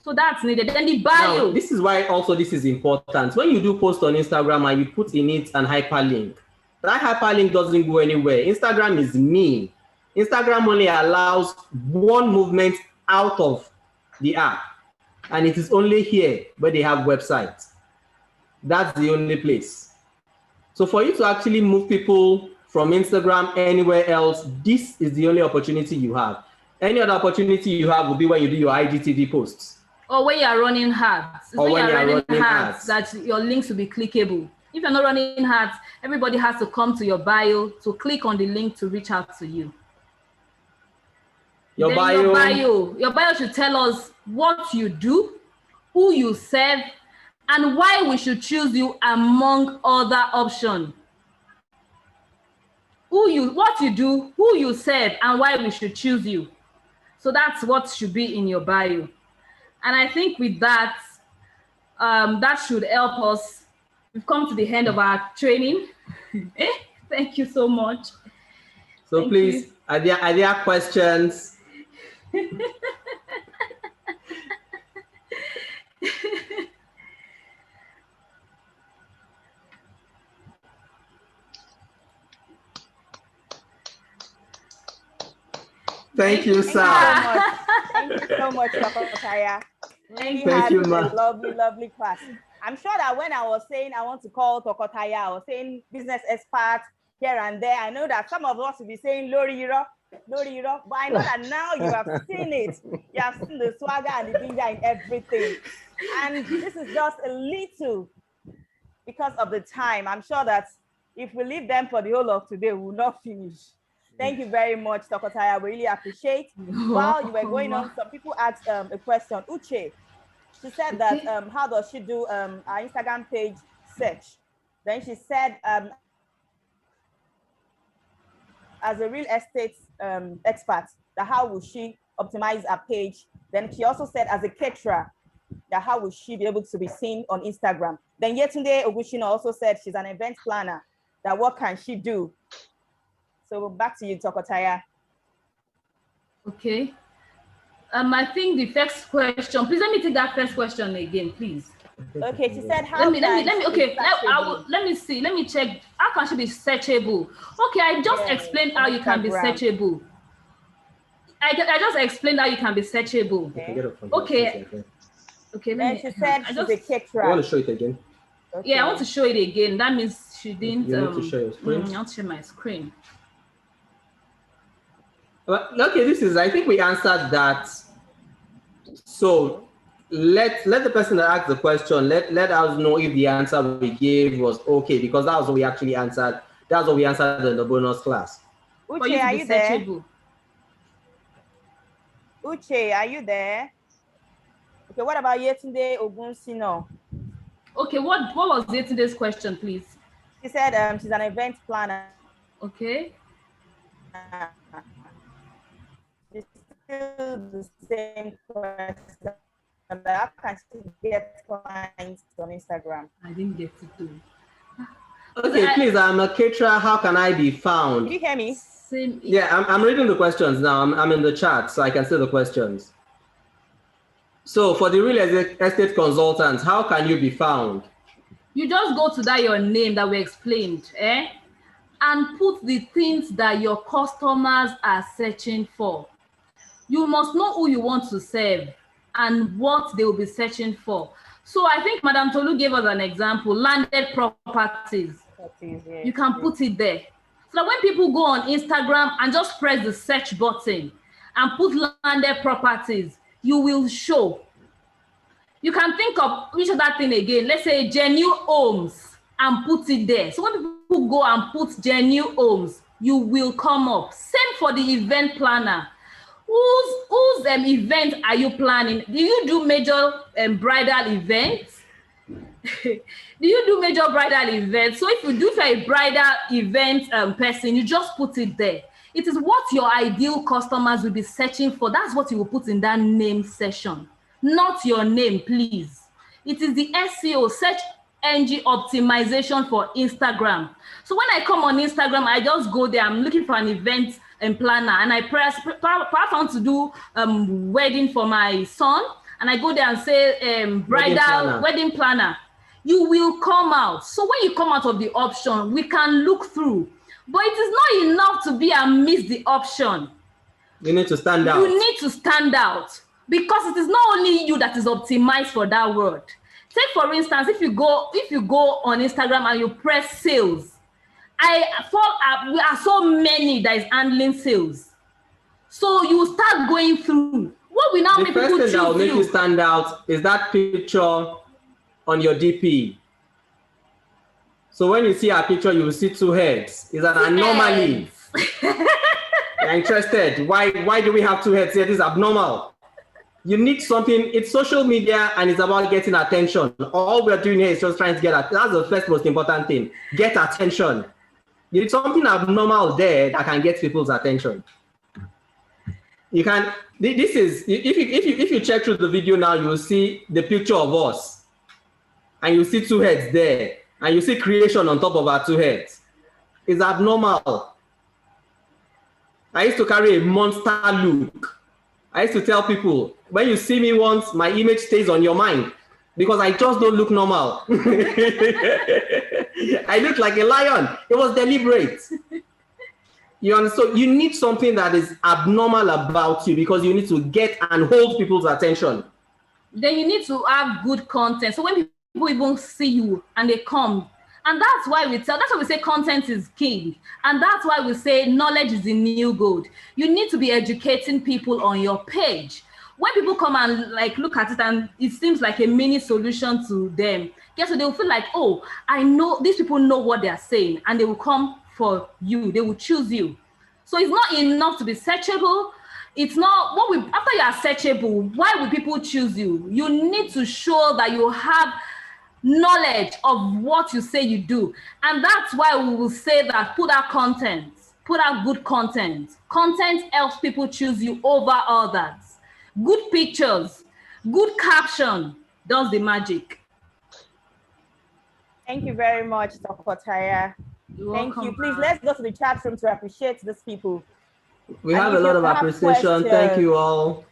So that's needed. Then the bio. Now, this is why also this is important. When you do post on Instagram and you put in it an hyperlink, that hyperlink doesn't go anywhere. Instagram is mean. Instagram only allows one movement out of the app. and it is only here where they have websites. That's the only place. So for you to actually move people from Instagram anywhere else, this is the only opportunity you have. Any other opportunity you have will be when you do your IGTV posts. Or when you are running ads. Or when you are running ads, ads. that your links will be clickable. If you're not running ads, everybody has to come to your bio to click on the link to reach out to you. Your bio should tell us what you do, who you serve, and why we should choose you among other options. What you do, who you serve, and why we should choose you. So that's what should be in your bio. And I think with that, that should help us. We've come to the end of our training. Thank you so much. So Thank please, you. are there questions? Thank you, sir. Thank you so much, Dr. Taya. Really Thank you, ma. Lovely, lovely class. I'm sure that when I was saying I want to call Tokotaya, I was saying business expert here and there. I know that some of us will be saying Loriro, but I know that now you have seen it. You have seen the swagger and the ginger in everything. And this is just a little because of the time. I'm sure that if we leave them for the whole of today, we will not finish. Thank you very much, Dr. Taya. We really appreciate. While you were going on, some people asked a question. Uche, she said that how does she do our Instagram page search? Then she said, as a real estate expert, that how will she optimize her page? Then she also said, as a caterer, that how will she be able to be seen on Instagram? Then Yetunde Ogushina also said she's an event planner, that what can she do? So back to you, Tokotaya. Okay. I think the first question, please let me take that first question again, please. Okay, she said how let me see, let me check. How can she be searchable? Okay, I just explained how you can be searchable. I just explained how you can be searchable. Okay. Then she said she's a caterer. I want to show it again. Okay. Yeah, I want to show it again. That means she didn't. You need to show your screen. I want to share my screen. Okay, I think we answered that. So let the person that asked the question, let us know if the answer we gave was okay, because that was what we actually answered. That's what we answered in the bonus class. Uche, are you there? Uche, are you there? Okay, what about Yetunde Ogunsino? Okay, what was Yetunde's question, please? She said she's an event planner. Okay. It's still the same question. How can she get clients on Instagram? I didn't get to do. Okay, please, I'm a caterer. How can I be found? Can you hear me? Yeah, I'm reading the questions now. I'm in the chat, so I can see the questions. So for the real estate consultants, how can you be found? You just go to that your name that we explained, and put the things that your customers are searching for. You must know who you want to serve and what they will be searching for. So I think Madam Tolu gave us an example, landed properties. You can put it there. So that when people go on Instagram and just press the search button and put landed properties, you will show. You can think of which other thing again. Let's say genuine homes and put it there. So when people go and put genuine homes, you will come up. Same for the event planner. Whose event are you planning? Do you do major bridal events? Do you do major bridal events? So if you do for a bridal event person, you just put it there. It is what your ideal customers will be searching for. That's what you will put in that name section. Not your name, please. It is the SEO, search engine optimization for Instagram. So when I come on Instagram, I just go there. I'm looking for an event and planner, and I press, perhaps I want to do wedding for my son, and I go there and say bridal wedding planner. You will come out. So when you come out of the option, we can look through. But it is not enough to be and miss the option. You need to stand out. You need to stand out. because it is not only you that is optimized for that word. Take for instance, if you go on Instagram and you press sales, we are so many that is handling sales. So you start going through. What will now The make people first choose thing that will make you? you stand out is that picture on your DP. So when you see a picture, you will see two heads. It's an anomaly. You're interested. Why do we have two heads here? This is abnormal. You need something. It's social media and it's about getting attention. All we're doing here is just trying to get at. That's the first most important thing. Get attention. You need something abnormal there that can get people's attention. You can. This is if you check through the video now, you will see the picture of us, and you see two heads there, and you see creation on top of our two heads. It's abnormal. I used to carry a monster look. I used to tell people, when you see me once, my image stays on your mind because I just don't look normal. I look like a lion. It was deliberate. You understand? So you need something that is abnormal about you because you need to get and hold people's attention. Then you need to have good content. So when people even see you and they come, and that's why we say content is king. And that's why we say knowledge is the new gold. You need to be educating people on your page. When people come and like look at it and it seems like a mini solution to them, guess what? They'll feel like, oh, I know these people know what they're saying, and they will come for you. They will choose you. So it's not enough to be searchable. It's not after you are searchable, why will people choose you? You need to show that you have knowledge of what you say you do. And that's why we will say that put out content, put out good content. Content helps people choose you over others. Good pictures, good caption does the magic. Thank you very much, Dr. Taya. Thank you. Please, let's go to the chat room to appreciate these people. We have a lot of appreciation. Thank you all.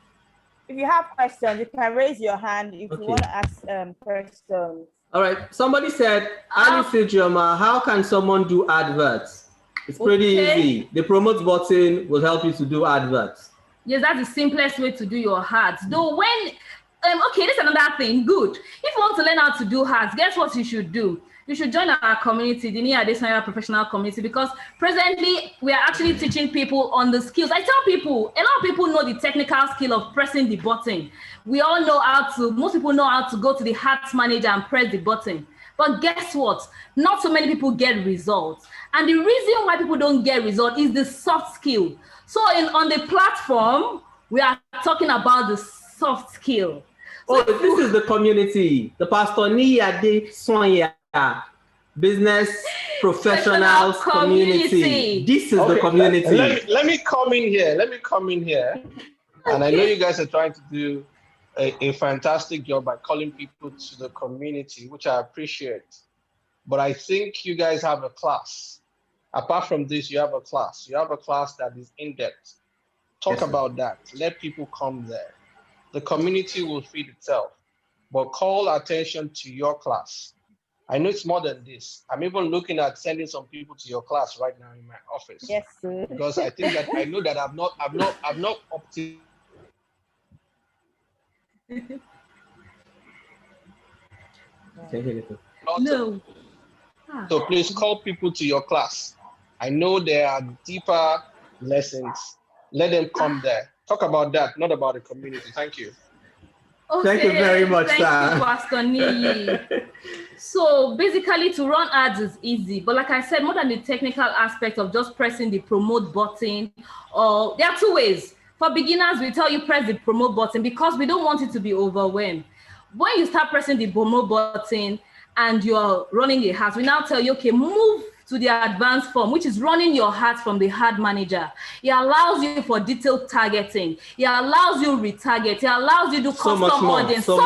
If you have questions, you can raise your hand if you want to ask questions. All right. Somebody said, Alice Ijoma, how can someone do adverts? It's pretty easy. The promote button will help you to do adverts. Yes, that's the simplest way to do your ads. Though when, okay, this is another thing. Good. If you want to learn how to do ads, guess what you should do? You should join our community, the Nia Adesanya Professional Community, because presently we are actually teaching people on the skills. I tell people, a lot of people know the technical skill of pressing the button. We all know most people know how to go to the Ads Manager and press the button. But guess what? Not so many people get results. And the reason why people don't get results is the soft skill. So on the platform, we are talking about the soft skill. So this is the community, the Pastor Nia Adesanya Business Professionals Community. This is the community. Let me come in here. And I know you guys are trying to do a fantastic job by calling people to the community, which I appreciate. But I think you guys have a class. Apart from this, you have a class. You have a class that is in-depth. Talk about that. Let people come there. The community will feed itself. But call attention to your class. I know it's more than this. I'm even looking at sending some people to your class right now in my office. Yes, sir. Because I think that I know that I've not up to. No. So please call people to your class. I know there are deeper lessons. Let them come there. Talk about that, not about the community. Thank you. Okay. Thank you very much, sir. Thank you, Pastor Niyi. So basically, to run ads is easy, but like I said, more than the technical aspect of just pressing the promote button, or there are two ways. For beginners, we tell you press the promote button because we don't want it to be overwhelmed. When you start pressing the promote button and you're running the ads, we now tell you, okay, move to the advanced form, which is running your ads from the ad manager. It allows you for detailed targeting. It allows you retarget. It allows you to do custom audience. So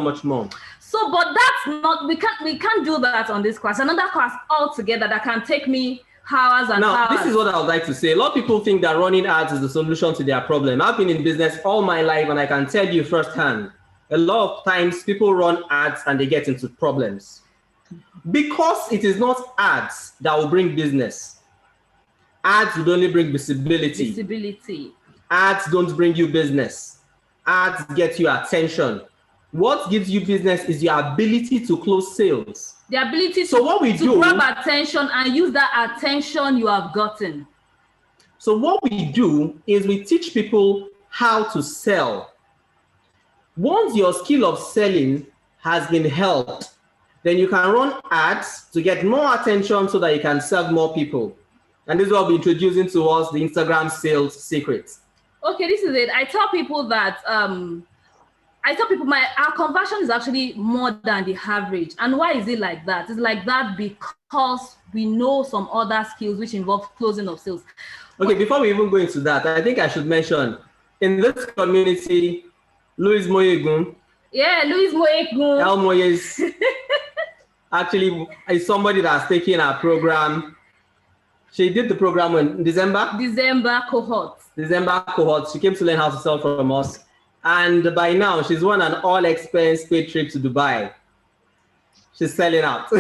much more. So, but that's not, we can't do that on this class. Another class altogether that can take me hours and hours. Now, this is what I would like to say. A lot of people think that running ads is the solution to their problem. I've been in business all my life, and I can tell you firsthand, a lot of times people run ads and they get into problems. Because it is not ads that will bring business. Ads would only bring visibility. Ads don't bring you business. ads get you attention. What gives you business is your ability to close sales. The ability to grab attention and use that attention you have gotten. So what we do is we teach people how to sell. Once your skill of selling has been helped, then you can run ads to get more attention so that you can serve more people. And this is what we'll be introducing to us, the Instagram sales secrets. Okay, this is it. I tell people that our conversion is actually more than the average. And why is it like that? It's like that because we know some other skills which involve closing of sales. Okay, before we even go into that, I think I should mention in this community, Louise Moyegun. Yeah, Louise Moyegun. El Moyes actually is somebody that's taking our program. She did the program in December cohort. She came to learn how to sell from us. And by now, she's won an all-expense paid trip to Dubai. She's selling out.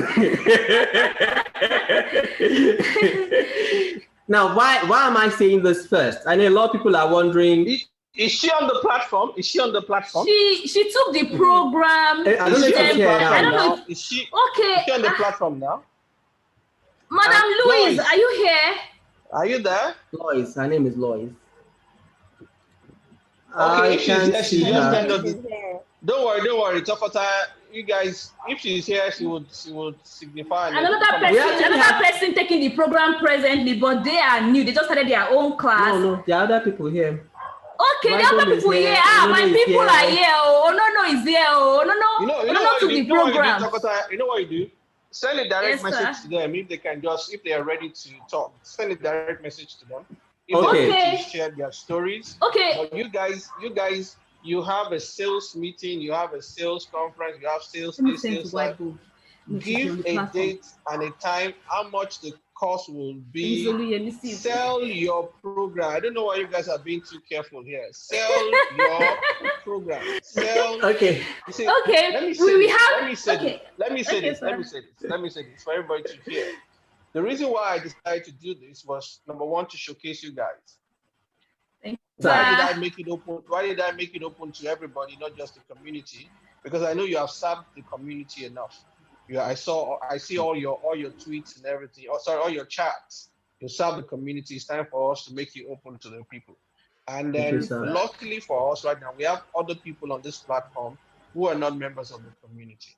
Now, why am I saying this first? I know a lot of people are wondering. Is she on the platform? She took the program. I don't know if she's here now. Is she on the Okay. platform now? Madam Louise, are you here? Are you there? Lois, her name is Lois. Okay, if she's there, see her. Don't worry. You guys, if she's here, she would signify. Another person taking the program presently, but they are new. They just started their own class. No, there are other people here. Okay, the other people here. My people are here. Oh, no, is here. Oh, no, to the program. You know what you do? Send a direct message to them if they are ready to talk. Send a direct message to them. If they want to share their stories. Okay. But you guys, you have a sales meeting, you have a sales conference, you have sales live. Give a date and a time, how much the cost will be. Sell your program. I don't know why you guys are being too careful here. Sell your program. Okay. See, okay. Let me say this for everybody to hear. The reason why I decided to do this was, number one, to showcase you guys. Why did I make it open? Why did I make it open to everybody, not just the community? Because I know you have served the community enough. I see all your tweets and everything. All your chats. You serve the community. It's time for us to make you open to the people. And then, luckily for us right now, we have other people on this platform who are not members of the community.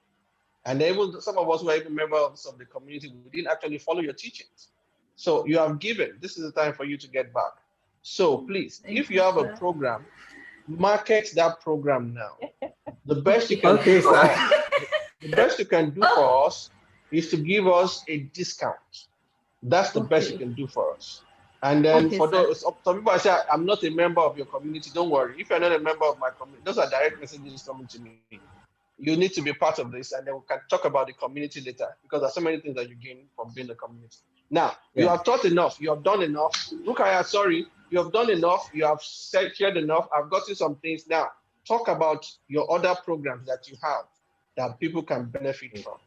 And some of us who are even members of the community, we didn't actually follow your teachings. So you have given. This is the time for you to get back. So please, if you have a program, market that program now. The best you can do for us, the best you can do for us is to give us a discount. That's the best you can do for us. And then for those, some people say, I'm not a member of your community. Don't worry. If you're not a member of my community, those are direct messages coming to me. You need to be part of this, and then we can talk about the community later, because there's so many things that you gain from being a community. Now, you have taught enough. You have done enough. Rukaya, sorry. You have done enough. You have shared enough. I've gotten some things. Now, talk about your other programs that you have that people can benefit from.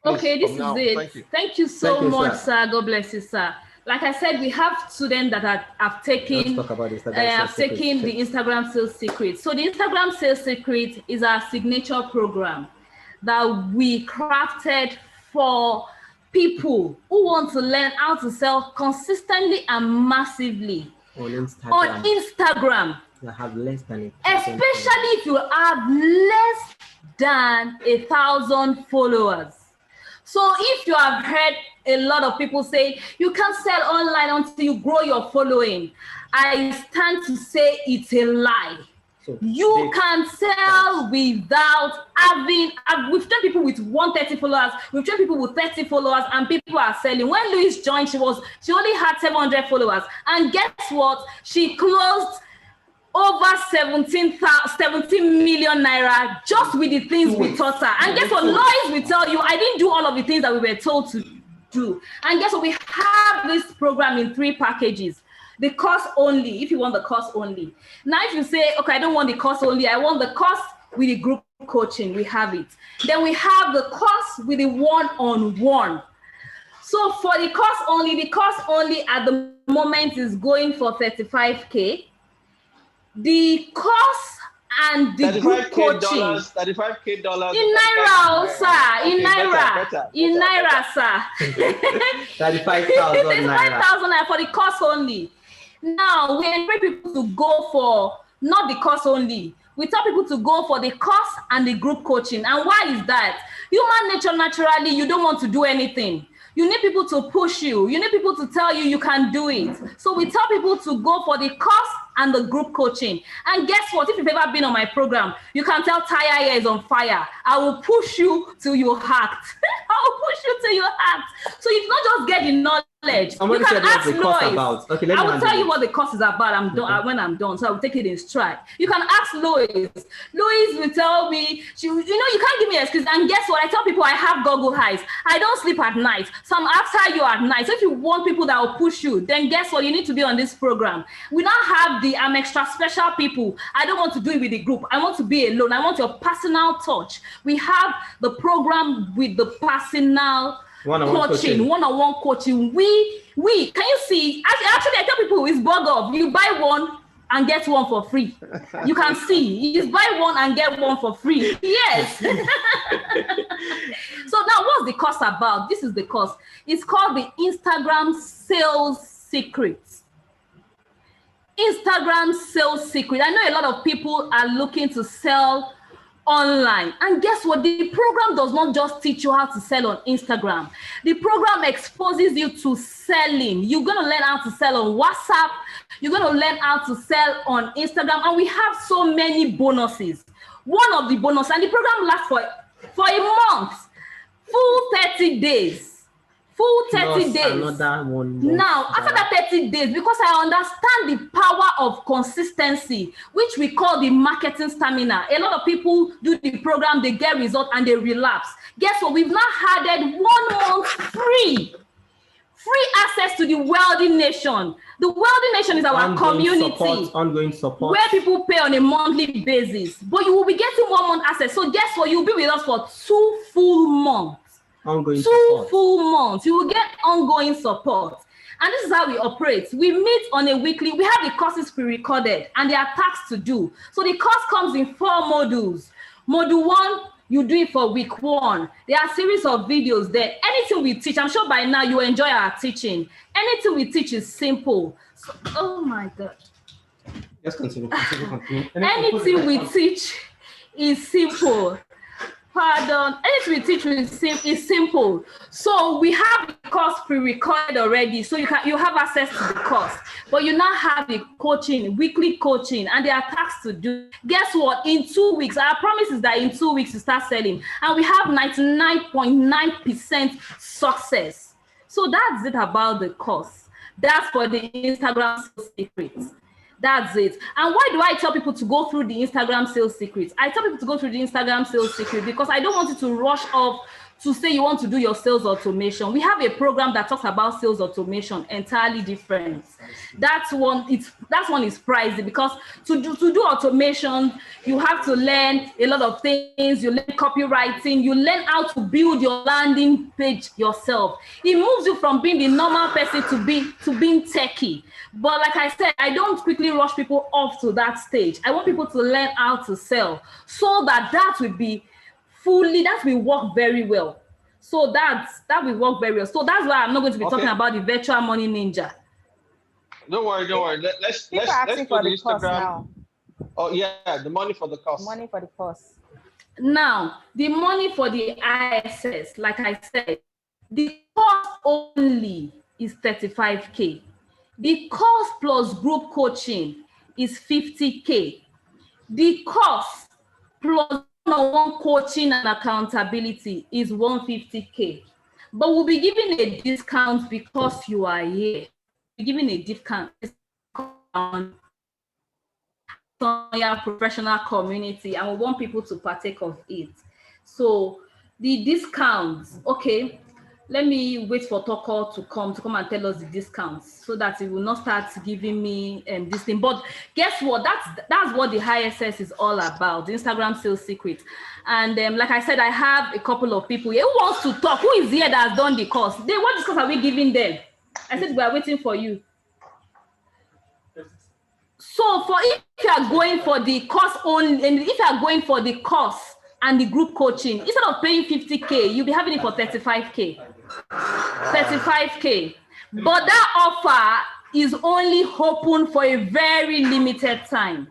Please, okay, this is it. Thank you so much, sir. God bless you, sir. Like I said, we have students that have taken the Instagram Sales Secret. So the Instagram Sales Secret is our signature program that we crafted for people who want to learn how to sell consistently and massively on Instagram. You have less than especially if you have less than 1,000 followers. So if you have heard a lot of people say you can't sell online until you grow your following, I stand to say it's a lie. So you can sell without having. We've done people with 130 followers. We've done people with 30 followers, and people are selling. When Louise joined, she only had 700 followers, and guess what? She closed over 17 million naira just with the things we taught her. And guess what? Lois will tell you, I didn't do all of the things that we were told to do. And guess what? We have this program in 3 packages. The course only, if you want the course only. Now, if you say, okay, I don't want the course only, I want the course with the group coaching, we have it. Then we have the course with the one-on-one. So for the course only at the moment is going for 35K. The course and the group coaching. $35K. In Naira, sir. In Naira. In Naira, sir. 35,000 Naira. 35,000 Naira for the course only. Now, we encourage people to go for not the course only. We tell people to go for the course and the group coaching. And why is that? Human nature, naturally, you don't want to do anything. You need people to push you. You need people to tell you you can do it. So we tell people to go for the course and the group coaching. And guess what? If you've ever been on my program, you can tell Tire here is on fire. I will push you till you act. I will push you till you act. So you not just get the knowledge. Somebody you can ask Lois. About. Okay, I will tell you what the course is about. I'm done when I'm done. So I will take it in stride. You can ask Lois. Lois will tell me, you can't give me an excuse. And guess what? I tell people I have goggle eyes. I don't sleep at night. So I'm after you at night. So if you want people that will push you, then guess what? You need to be on this program. We now have I'm extra special people. I don't want to do it with the group. I want to be alone. I want your personal touch. We have the program with the personal coaching, one-on-one coaching. We can you see? Actually, I tell people it's bug off. You buy one and get one for free. You can see. You buy one and get one for free. Yes. So now, what's the course about? This is the course. It's called the Instagram Sales Secrets. Instagram Sales Secret. I know a lot of people are looking to sell online. And guess what? The program does not just teach you how to sell on Instagram. The program exposes you to selling. You're going to learn how to sell on WhatsApp. You're going to learn how to sell on Instagram. And we have so many bonuses. One of the bonuses, and the program lasts for a month, full 30 days. Full 30 days. Another one. Now, after that 30 days, because I understand the power of consistency, which we call the marketing stamina. A lot of people do the program, they get results, and they relapse. Guess what? We've now added 1 month free access to the Wealthy Nation. The Wealthy Nation is our community. Ongoing support. Where people pay on a monthly basis. But you will be getting 1 month access. So guess what? You'll be with us for 2 full months. Ongoing 2 full months. You will get ongoing support. And this is how we operate. We meet on a weekly. We have the courses pre-recorded and there are tasks to do. So the course comes in 4 modules. Module 1, you do it for week 1. There are a series of videos there. Anything we teach, I'm sure by now you enjoy our teaching. Anything we teach is simple. So, oh my God. Just continue. Anything we teach is simple. Pardon, anything we teach is simple. So we have the course pre-recorded already, so you have access to the course. But you now have the coaching, weekly coaching, and there are tasks to do. Guess what? In 2 weeks, our promise is that in 2 weeks you start selling, and we have 99.9% success. So that's it about the course. That's for the Instagram Sales Secrets. That's it. And why do I tell people to go through the Instagram Sales Secrets? I tell people to go through the Instagram Sales Secret because I don't want you to rush off to say you want to do your sales automation. We have a program that talks about sales automation, entirely different. That one is pricey because to do automation, you have to learn a lot of things. You learn copywriting, you learn how to build your landing page yourself. It moves you from being the normal person to being techie. But like I said, I don't quickly rush people off to that stage. I want people to learn how to sell so that will be that will work very well. So that will work very well. So that's why I'm not going to be talking about the virtual money ninja. Don't worry. Let's go to Instagram. Now. Oh yeah, the money for the course. Money for the course. Now, the money for the ISS, like I said, the course only is 35K. The course plus group coaching is 50K. The course plus one-on-one coaching and accountability is 150K. But we'll be giving a discount because you are here. We're giving a discount on your professional community, and we want people to partake of it. So the discounts, okay. Let me wait for Toko to come and tell us the discounts so that it will not start giving me this thing. But guess what? That's what the ISS is all about, the Instagram Sales Secret. And like I said, I have a couple of people here who wants to talk. Who is here that has done the course? What discount are we giving them? I said we are waiting for you. So for if you are going for the course only, and if you are going for the course and the group coaching, instead of paying 50K, you'll be having it for 35K. 35K. But that offer is only open for a very limited time.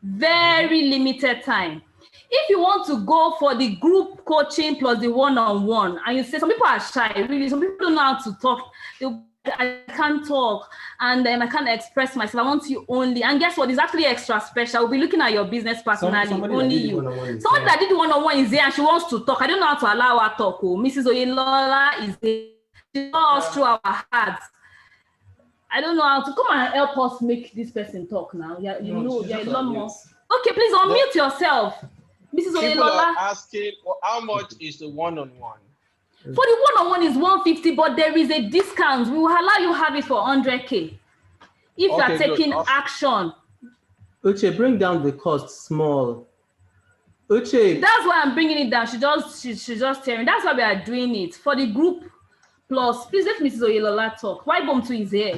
Very limited time. If you want to go for the group coaching plus the one-on-one, and you say some people are shy, really, some people don't know how to talk. I can't talk and I can't express myself. I want you only. And guess what? It's actually extra special. We'll be looking at your business personally. Only you. Someone that did the one-on-one is there and she wants to talk. I don't know how to allow her to talk. Oh, Mrs. Oyelola is there. She saw us through our hearts. I don't know how to come and help us make this person talk now. Yeah, you know, you're a lot more. Okay, please unmute yourself. Mrs. People are Oyelola. asking, well, how much is the one-on-one? For the one-on-one is 150, but there is a discount. We will allow you have it for 100K. If you are taking action. Uche, bring down the cost small. Uche. That's why I'm bringing it down. She's just telling me. That's why we are doing it. For the group plus, please let Mrs. Oyelola talk. Why Bomb 2 is here?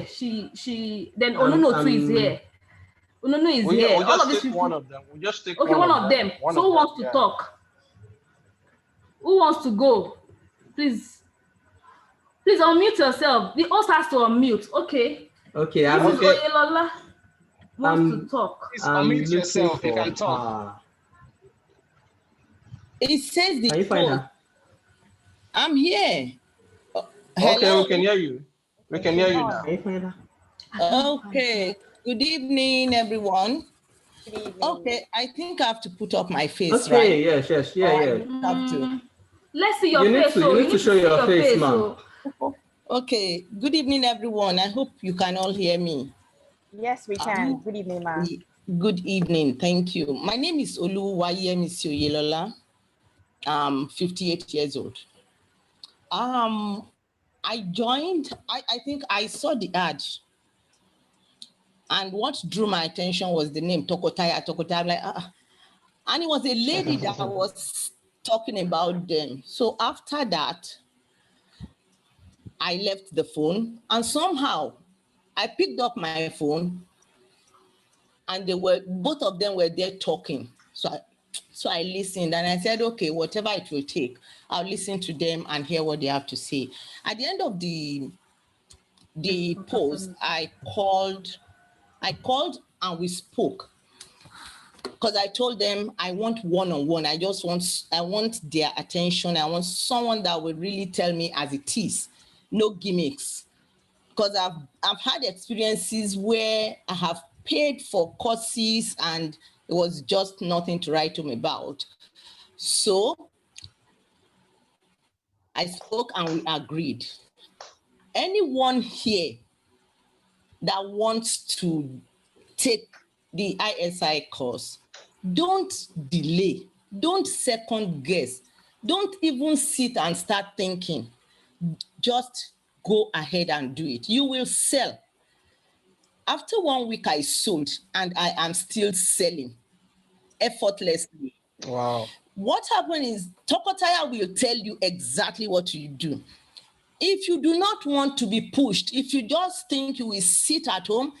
Then Onono 2 is here. Onono is here. We'll all just of this take one of them. We'll just take okay, one of them. So who wants to talk? Who wants to go? Please unmute yourself. The host has to unmute. Okay. Okay. Mrs. Oyelola wants to talk. Please unmute yourself. You can talk. It says the Can you find her? I'm here. Okay, we can hear you. We can hear you now. Can you find her? Okay. Good evening, everyone. Good evening. Okay, I think I have to put up my face, Okay, right? yes, yeah. I have to. Let's see your face. You need to show your face, ma'am. Okay, good evening, everyone. I hope you can all hear me. Yes, we can. Good evening, ma'am. Good evening. Thank you. My name is Oluwayemisi Oyelola. I'm 58 years old. I joined, I think I saw the ad. And what drew my attention was the name Tokotaya. I'm like, and it was a lady that was talking about them. So after that, I left the phone and somehow I picked up my phone and both of them were there talking. So I listened and I said, okay, whatever it will take, I'll listen to them and hear what they have to say. At the end of the post, I called and we spoke because I told them I want one-on-one. I want their attention. I want someone that will really tell me as it is, no gimmicks. Because I've had experiences where I have paid for courses and it was just nothing to write home about. So I spoke and we agreed. Anyone here that wants to take the ISI course, don't delay, don't second guess, don't even sit and start thinking. Just go ahead and do it. You will sell. After 1 week, I sold and I am still selling effortlessly. Wow. What happened is Tokotaya will tell you exactly what you do. If you do not want to be pushed, if you just think you will sit at home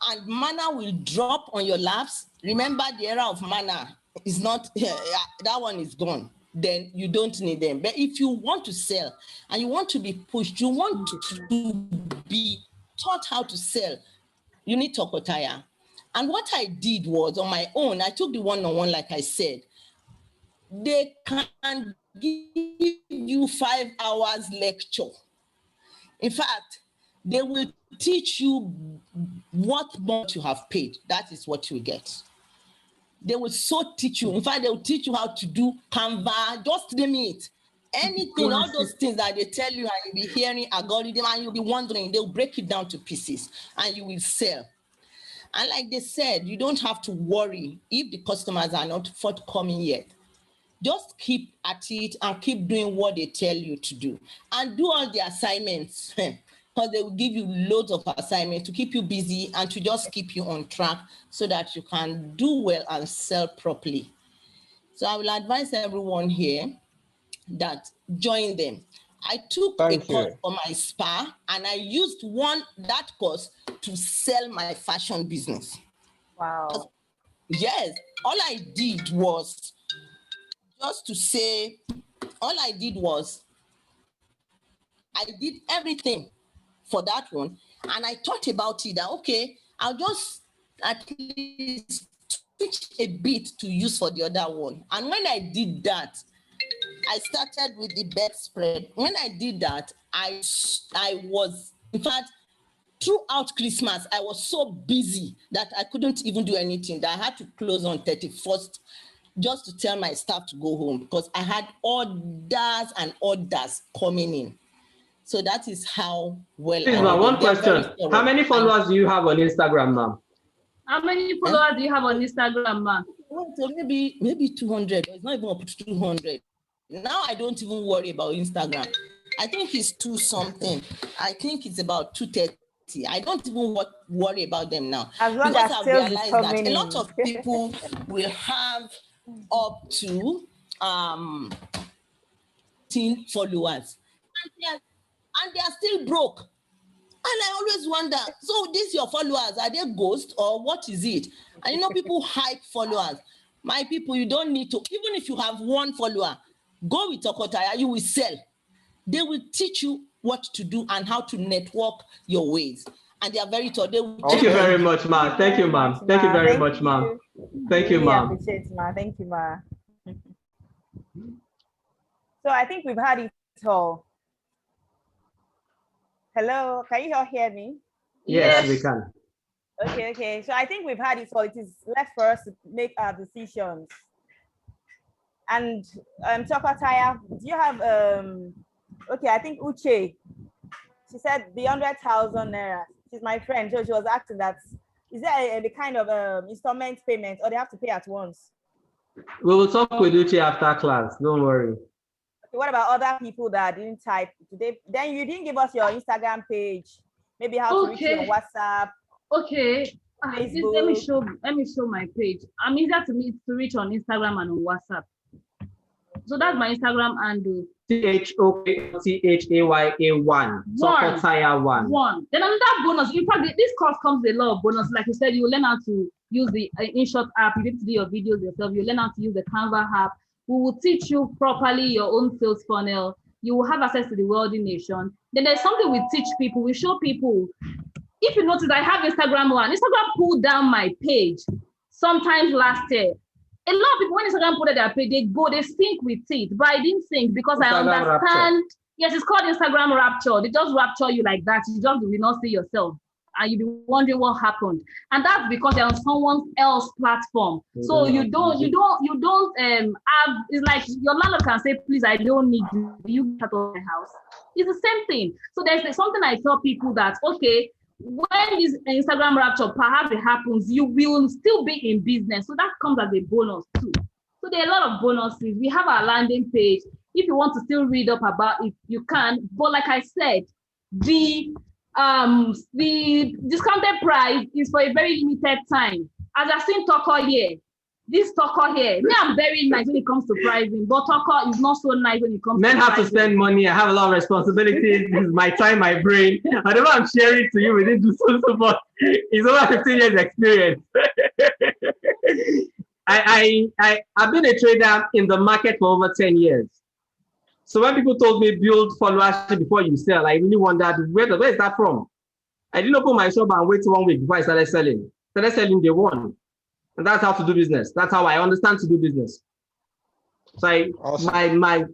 and manna will drop on your laps, remember the era of manna is not, that one is gone. Then you don't need them. But if you want to sell and you want to be pushed, you want to be taught how to sell, you need Tokotaya. And what I did was on my own, I took the one-on-one, like I said. They can give you 5 hours lecture. In fact, they will teach you what much you have paid. That is what you get. They will so teach you. In fact, they will teach you how to do Canva, just name it. Anything, all those things that they tell you and you'll be hearing algorithm and you'll be wondering, they'll break it down to pieces and you will sell. And like they said, you don't have to worry if the customers are not forthcoming yet. Just keep at it and keep doing what they tell you to do. And do all the assignments, because they will give you loads of assignments to keep you busy and to just keep you on track so that you can do well and sell properly. So I will advise everyone here that join them. I took a course for my spa and I used that course to sell my fashion business. Wow. Yes, all I did was I did everything for that one. And I thought about it that, okay, I'll just at least switch a bit to use for the other one. And when I did that, I started with the bedspread. When I did that, I was, in fact, throughout Christmas, I was so busy that I couldn't even do anything, that I had to close on 31st just to tell my staff to go home because I had orders and orders coming in. So that is how well Please, I ma'am, did. one question. How many followers do you have on Instagram, ma'am? How many followers do you have on Instagram, ma'am? So maybe 200. It's not even up to 200. Now I don't even worry about Instagram. I think it's 2 something. I think it's about 230. I don't even worry about them now. As long because as I've sales is realized that coming a lot in. of people will have up to 10 followers. And they are still broke. And I always wonder, so these your followers, are they ghosts or what is it? And you know, people hype followers. My people, you don't need to, even if you have 1 follower, go with Tokotaya, you will sell. They will teach you what to do and how to network your ways. And they are very taught. Thank you very much, ma'am. Thank you, ma'am. Thank you very much, ma'am. Thank you, Really ma'am. appreciate, ma. Thank you, ma. So I think we've had it all. Hello, can you all hear me? Yes, we can. Okay. So I think we've had it all. It is left for us to make our decisions. And Tokotaya, do you have okay, I think Uche, she said the 100,000 naira. She's my friend, so she was asking that, is there a kind of installment payment or they have to pay at once? We will talk with Uche after class, don't worry. Okay, what about other people that didn't type today? Then you didn't give us your Instagram page, maybe how to reach you on WhatsApp. Okay. Facebook. Let me show my page. I'm easier to reach on Instagram and on WhatsApp. So that's my Instagram handle. THOKTHAYA1. Tokotaya 1. Then another bonus. In fact, this course comes with a lot of bonus. Like you said, you will learn how to use the InShot app. You need to do your videos yourself. You learn how to use the Canva app. We will teach you properly your own sales funnel. You will have access to the wealthy nation. Then there's something we teach people. We show people. If you notice, I have Instagram one. Instagram pulled down my page sometimes last year. A lot of people, when Instagram put their page, they sync with it, but I didn't sync because Instagram I understand. rapture. Yes, it's called Instagram rapture. They just rapture you like that. You just will not see yourself, and you'll be wondering what happened. And that's because they're on someone else's platform. So you don't have. It's like your landlord can say, "Please, I don't need you. You get out of my house." It's the same thing. So there's something I tell people that, okay, when this Instagram rapture perhaps it happens, you will still be in business. So that comes as a bonus too. So there are a lot of bonuses. We have our landing page. If you want to still read up about it, you can. But like I said, the discounted price is for a very limited time. As I've seen Toko here, this Toko here, me, I'm very nice when it comes to pricing, but Toko is not so nice when it comes Men to have pricing. to spend money. I have a lot of responsibilities. This is my time, my brain. Whatever I'm sharing to you, we didn't do so much. It's over 15 years experience. I've been a trader in the market for over 10 years. So when people told me build followership before you sell, I really wondered, where is that from? I didn't open my shop and wait 1 week before I started selling. Started selling day one. And that's how to do business. That's how I understand to do business. So awesome.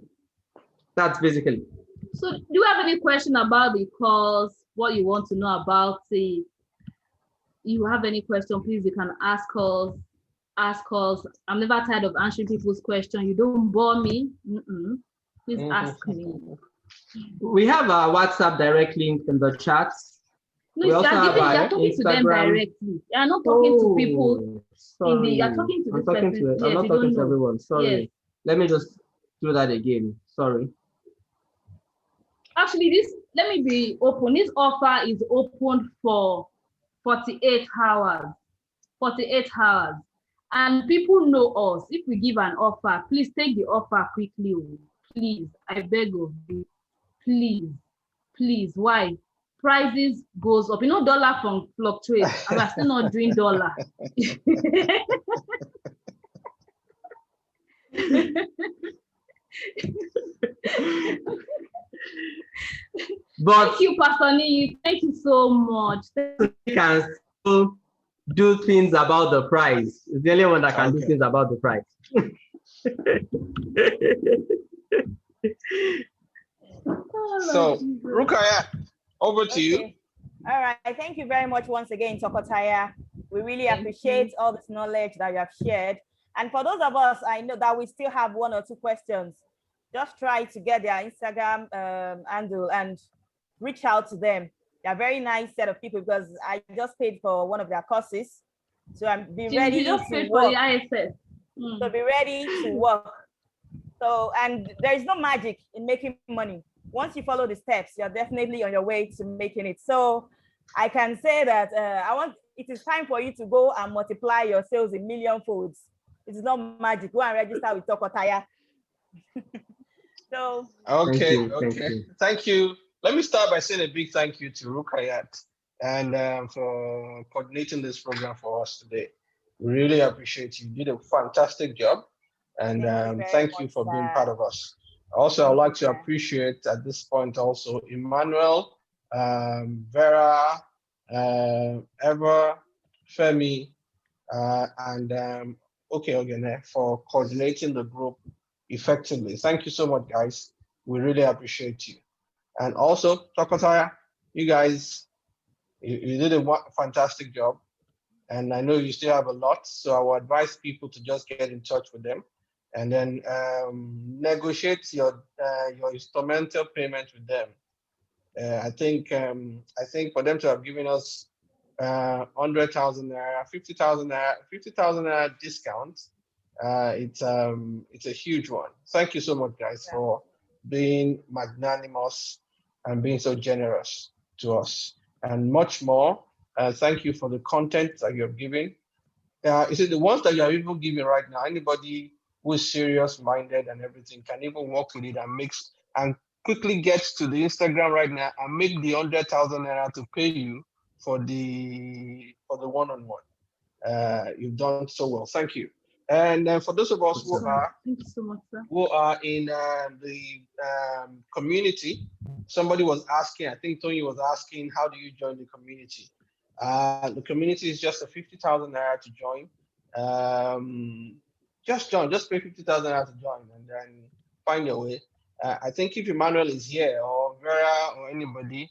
That's basically. So do you have any question about the course, what you want to know about it? You have any question, please, you can ask us. I'm never tired of answering people's questions. You don't bore me. Please ask me. We have a WhatsApp direct link in the chat. No, you're talking to them directly. You're not talking to people. Sorry. You're talking to this person. I'm not talking to everyone. Sorry. Yes. Let me just do that again. Sorry. Actually, let me be open. This offer is open for 48 hours. 48 hours. And people know us. If we give an offer, please take the offer quickly. Please, I beg of you. Please. Why? prices goes up. Dollar fluctuates, and we're still not doing dollar. But thank you, Pastor Nee. Thank you so much. You can still do things about the price. It's the only one that can do things about the price. So, Rukaya, over to you. All right. Thank you very much once again, Tokotaya. We really appreciate all this knowledge that you have shared. And for those of us, I know that we still have one or two questions. Just try to get their Instagram handle and reach out to them. They're a very nice set of people because I just paid for one of their courses. So I'm be ready to work. So be ready to work. So, and there is no magic in making money. Once you follow the steps, you're definitely on your way to making it. So I can say that it is time for you to go and multiply your sales in million folds. It is not magic. Go and register with Tokotaya. So okay. Thank you. Let me start by saying a big thank you to Rukayat and for coordinating this program for us today. We really appreciate you. You did a fantastic job, and thank you for being part of us. Also, I'd like to appreciate at this point also Emmanuel, Vera, Eva, Femi, and Ogene for coordinating the group effectively. Thank you so much, guys. We really appreciate you. And also, Tokotaya, you guys, you did a fantastic job. And I know you still have a lot, so I would advise people to just get in touch with them and then negotiate your instrumental payment with them. I think for them to have given us 100,000 naira, 50,000 naira discount, it's a huge one. Thank you so much, guys, for being magnanimous and being so generous to us, and much more. Thank you for the content that you're giving. Is it the ones that you're even giving right now? Anybody who is serious-minded and everything can even work with it and mix and quickly get to the Instagram right now and make the 100,000 naira to pay you for the one-on-one. You've done so well. Thank you. And for those of us who are in the community, somebody was asking, I think Tony was asking, how do you join the community? The community is just a 50,000 naira to join. Just join, just pay 50,000 naira to join and then find your way. I think if Emmanuel is here or Vera or anybody,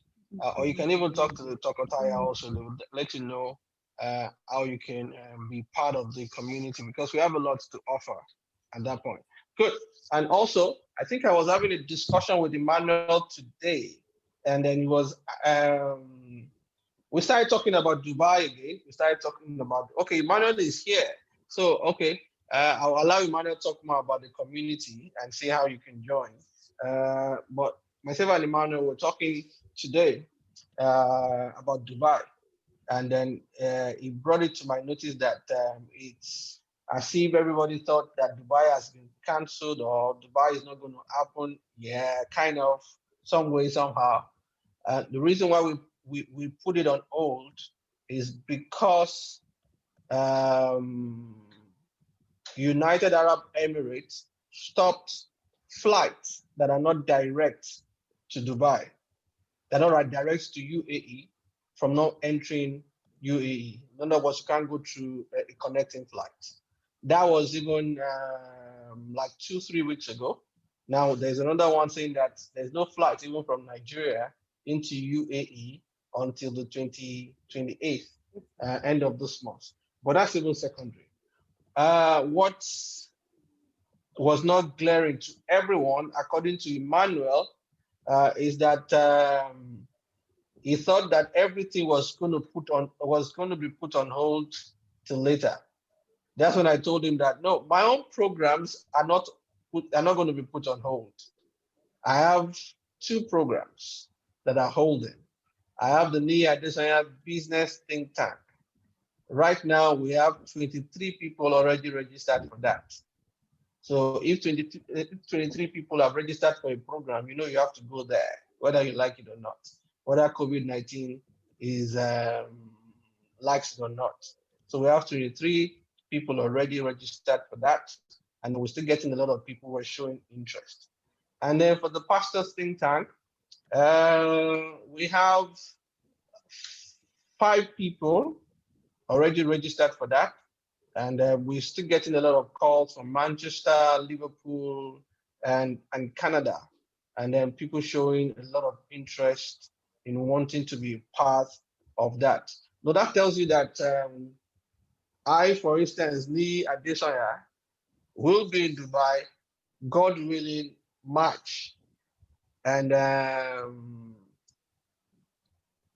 or you can even talk to the Tokotaya also, they will let you know how you can be part of the community, because we have a lot to offer at that point. Good. And also, I think I was having a discussion with Emmanuel today, and then he was, we started talking about Dubai again. We started talking about, okay, Emmanuel is here. So, okay, I'll allow Emmanuel to talk more about the community and see how you can join. But myself and Emmanuel were talking today about Dubai. And then he brought it to my notice that it's as if everybody thought that Dubai has been cancelled or Dubai is not going to happen. Yeah, kind of, some way, somehow. The reason why we put it on hold is because United Arab Emirates stopped flights that are not direct to Dubai, that are not direct to UAE, from not entering UAE. In other words, you can't go through a connecting flight. That was even like 2-3 weeks ago. Now there's another one saying that there's no flight even from Nigeria into UAE until the 28th, end of this month. But that's even secondary. What was not glaring to everyone, according to Emmanuel, is that he thought that everything was going to be put on hold till later. That's when I told him that no, my own programs are not going to be put on hold. I have 2 programs that are holding. I have the NIA Adesanya Business Think Tank. Right now, we have 23 people already registered for that. So if 23 people have registered for a program, you know you have to go there, whether you like it or not. whether COVID-19 is likes it or not. So we have 23 people already registered for that, and we're still getting a lot of people who are showing interest. And then for the pastors think tank, we have 5 people already registered for that. And we're still getting a lot of calls from Manchester, Liverpool, and Canada. And then people showing a lot of interest in wanting to be part of that. Now that tells you that I, for instance, Lee Adesanya, will be in Dubai, God willing, March. And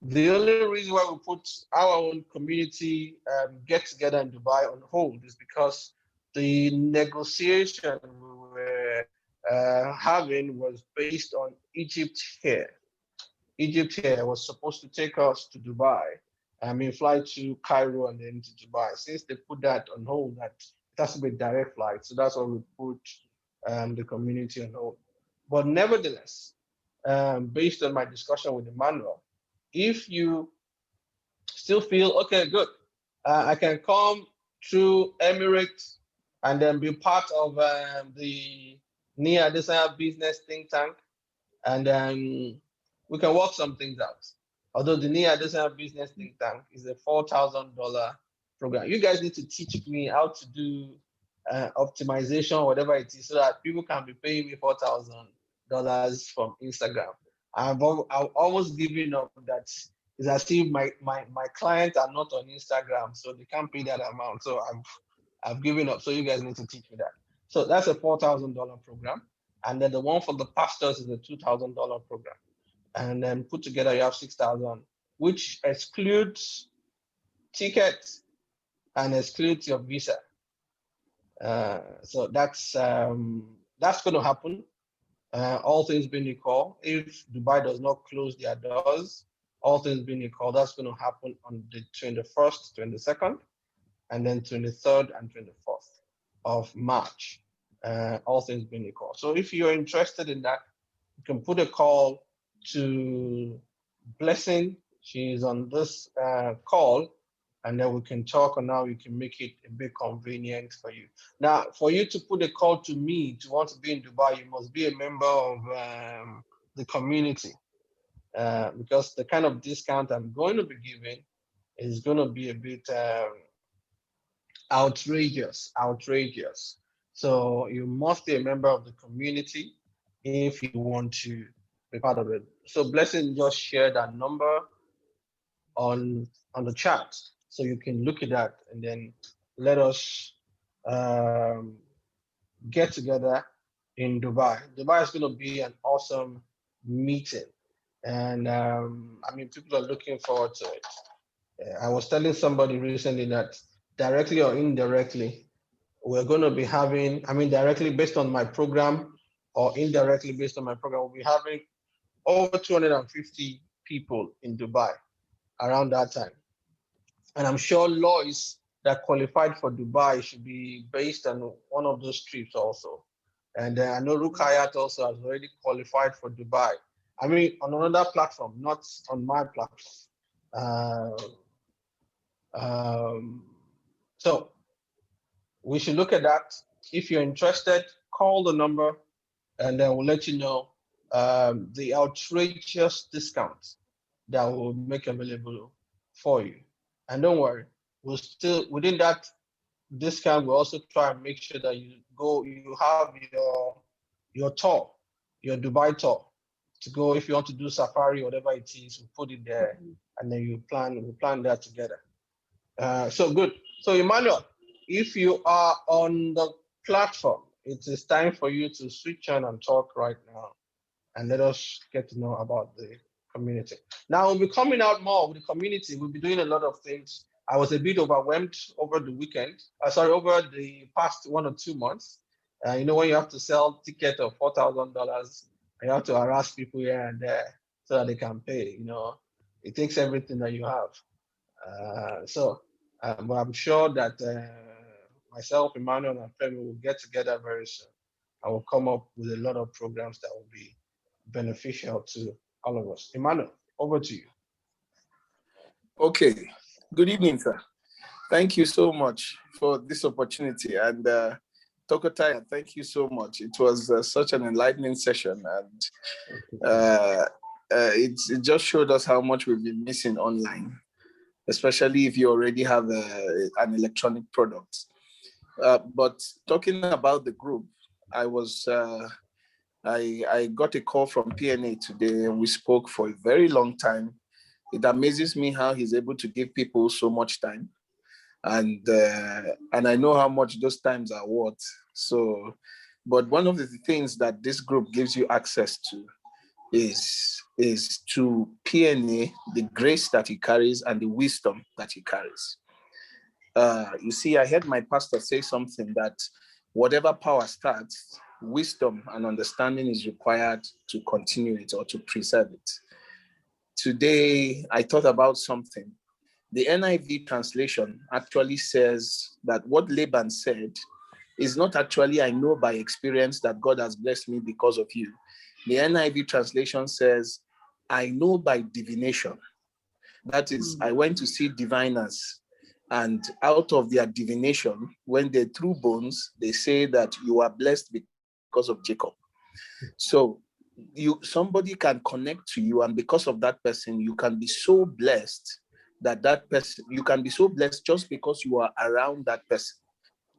the only reason why we put our own community get together in Dubai on hold is because the negotiation we were having was based on Egypt here. Egypt here was supposed to take us to Dubai. I mean, fly to Cairo and then to Dubai. Since they put that on hold, that it has to be a direct flight. So that's why we put the community on hold. But nevertheless, based on my discussion with Emmanuel, if you still feel, okay, good, I can come through Emirates and then be part of the Nia Desire Business Think Tank, and we can work some things out. Although the Nia Desire Business Think Tank is a $4,000 program. You guys need to teach me how to do optimization, whatever it is, so that people can be paying me $4,000 from Instagram. I've almost given up that. It's as if my clients are not on Instagram, so they can't pay that amount. So I've given up. So you guys need to teach me that. So that's a $4,000 program. And then the one for the pastors is a $2,000 program. And then put together, you have 6,000, which excludes tickets and excludes your visa. So that's going to happen. All things being equal, if Dubai does not close their doors, all things being equal, that's going to happen on the 21st, 22nd, and then 23rd and 24th of March. All things being equal. So if you're interested in that, you can put a call to Blessing. She's on this call, and then we can talk on how you can make it a bit convenient for you. Now, for you to put a call to me to want to be in Dubai, you must be a member of the community, because the kind of discount I'm going to be giving is going to be a bit outrageous. So you must be a member of the community if you want to be part of it. So Blessing just shared that number on the chat, so you can look at that and then let us get together in Dubai. Dubai is going to be an awesome meeting, and I mean, people are looking forward to it. I was telling somebody recently that directly or indirectly, we're going to be having, I mean, directly based on my program or indirectly based on my program, we'll be having over 250 people in Dubai around that time. And I'm sure Lois that qualified for Dubai should be based on one of those trips also. And I know Rukayat also has already qualified for Dubai. I mean, on another platform, not on my platform. So we should look at that. If you're interested, call the number, and then we'll let you know the outrageous discounts that we'll make available for you. And don't worry, we'll still, within that discount, we'll also try and make sure that you have your tour, your Dubai tour to go. If you want to do safari, whatever it is, we'll put it there, and then we plan that together. So good. So Emmanuel, if you are on the platform, it is time for you to switch on and talk right now, and let us get to know about the community. Now we'll be coming out more with the community. We'll be doing a lot of things. I was a bit overwhelmed over the weekend. Over the past 1 or 2 months. You know, when you have to sell ticket of $4,000, you have to harass people here and there so that they can pay. You know, it takes everything that you have. But I'm sure that myself, Emmanuel, and Femi will get together very soon. I will come up with a lot of programs that will be beneficial to all of us. Emmanuel. over to you. Okay. Good evening, sir. Thank you so much for this opportunity. And Tokotaya, thank you so much. It was such an enlightening session. And it just showed us how much we've been missing online, especially if you already have an electronic product. But talking about the group, I got a call from PNA today, and we spoke for a very long time. It amazes me how he's able to give people so much time, and I know how much those times are worth. So, but one of the things that this group gives you access to is to PNA, the grace that he carries and the wisdom that he carries. You see, I heard my pastor say something that whatever power starts, wisdom and understanding is required to continue it or to preserve it. Today, I thought about something. The NIV translation actually says that what Laban said is not actually, I know by experience that God has blessed me because of you. The NIV translation says, I know by divination. That is, I went to see diviners, and out of their divination, when they threw bones, they say that you are blessed because of Jacob. So somebody can connect to you, and because of that person, you can be so blessed you can be so blessed just because you are around that person.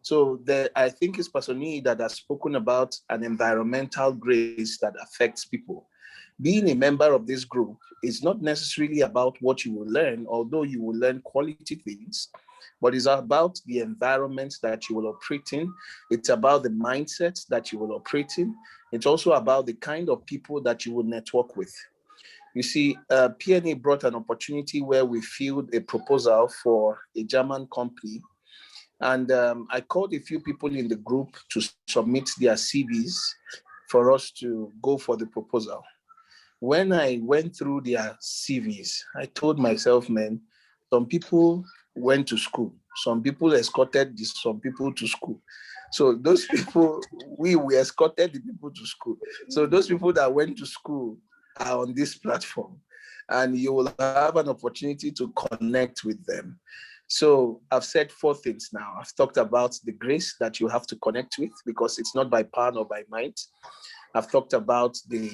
So I think it's Pastor Nee that has spoken about an environmental grace that affects people. Being a member of this group is not necessarily about what you will learn, although you will learn quality things, but it's about the environment that you will operate in. It's about the mindset that you will operate in. It's also about the kind of people that you will network with. You see, PNA brought an opportunity where we filled a proposal for a German company. And I called a few people in the group to submit their CVs for us to go for the proposal. When I went through their CVs, I told myself, man, some people went to school. Some people escorted some people to school. So those people, we escorted the people to school. So those people that went to school are on this platform, and you will have an opportunity to connect with them. So I've said 4 things now. I've talked about the grace that you have to connect with, because it's not by power nor by might. I've talked about the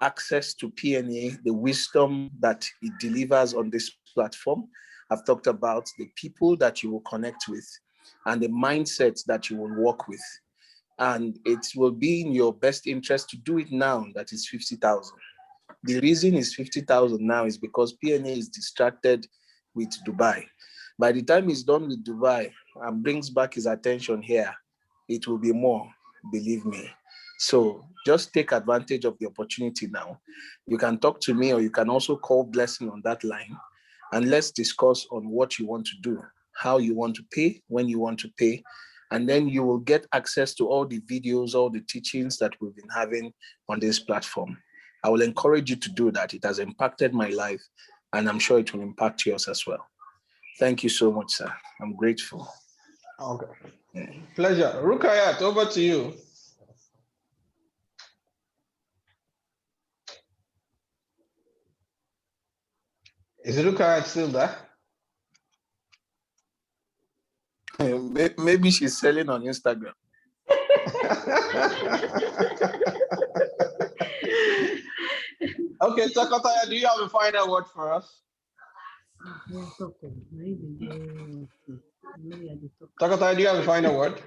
access to PNA, the wisdom that it delivers on this platform. I've talked about the people that you will connect with and the mindset that you will work with. And it will be in your best interest to do it now. That is 50,000. The reason is 50,000 now is because PNA is distracted with Dubai. By the time he's done with Dubai and brings back his attention here, it will be more, believe me. So just take advantage of the opportunity now. You can talk to me, or you can also call Blessing on that line, and let's discuss on what you want to do, how you want to pay, when you want to pay, and then you will get access to all the videos, all the teachings that we've been having on this platform. I will encourage you to do that. It has impacted my life, and I'm sure it will impact yours as well. Thank you so much, sir. I'm grateful. Okay. Pleasure. Rukayat, over to you. Is Rukayat still there? Maybe she's selling on Instagram. Okay, Takataya, do you have a final word for us? Takataya, do you have a final word?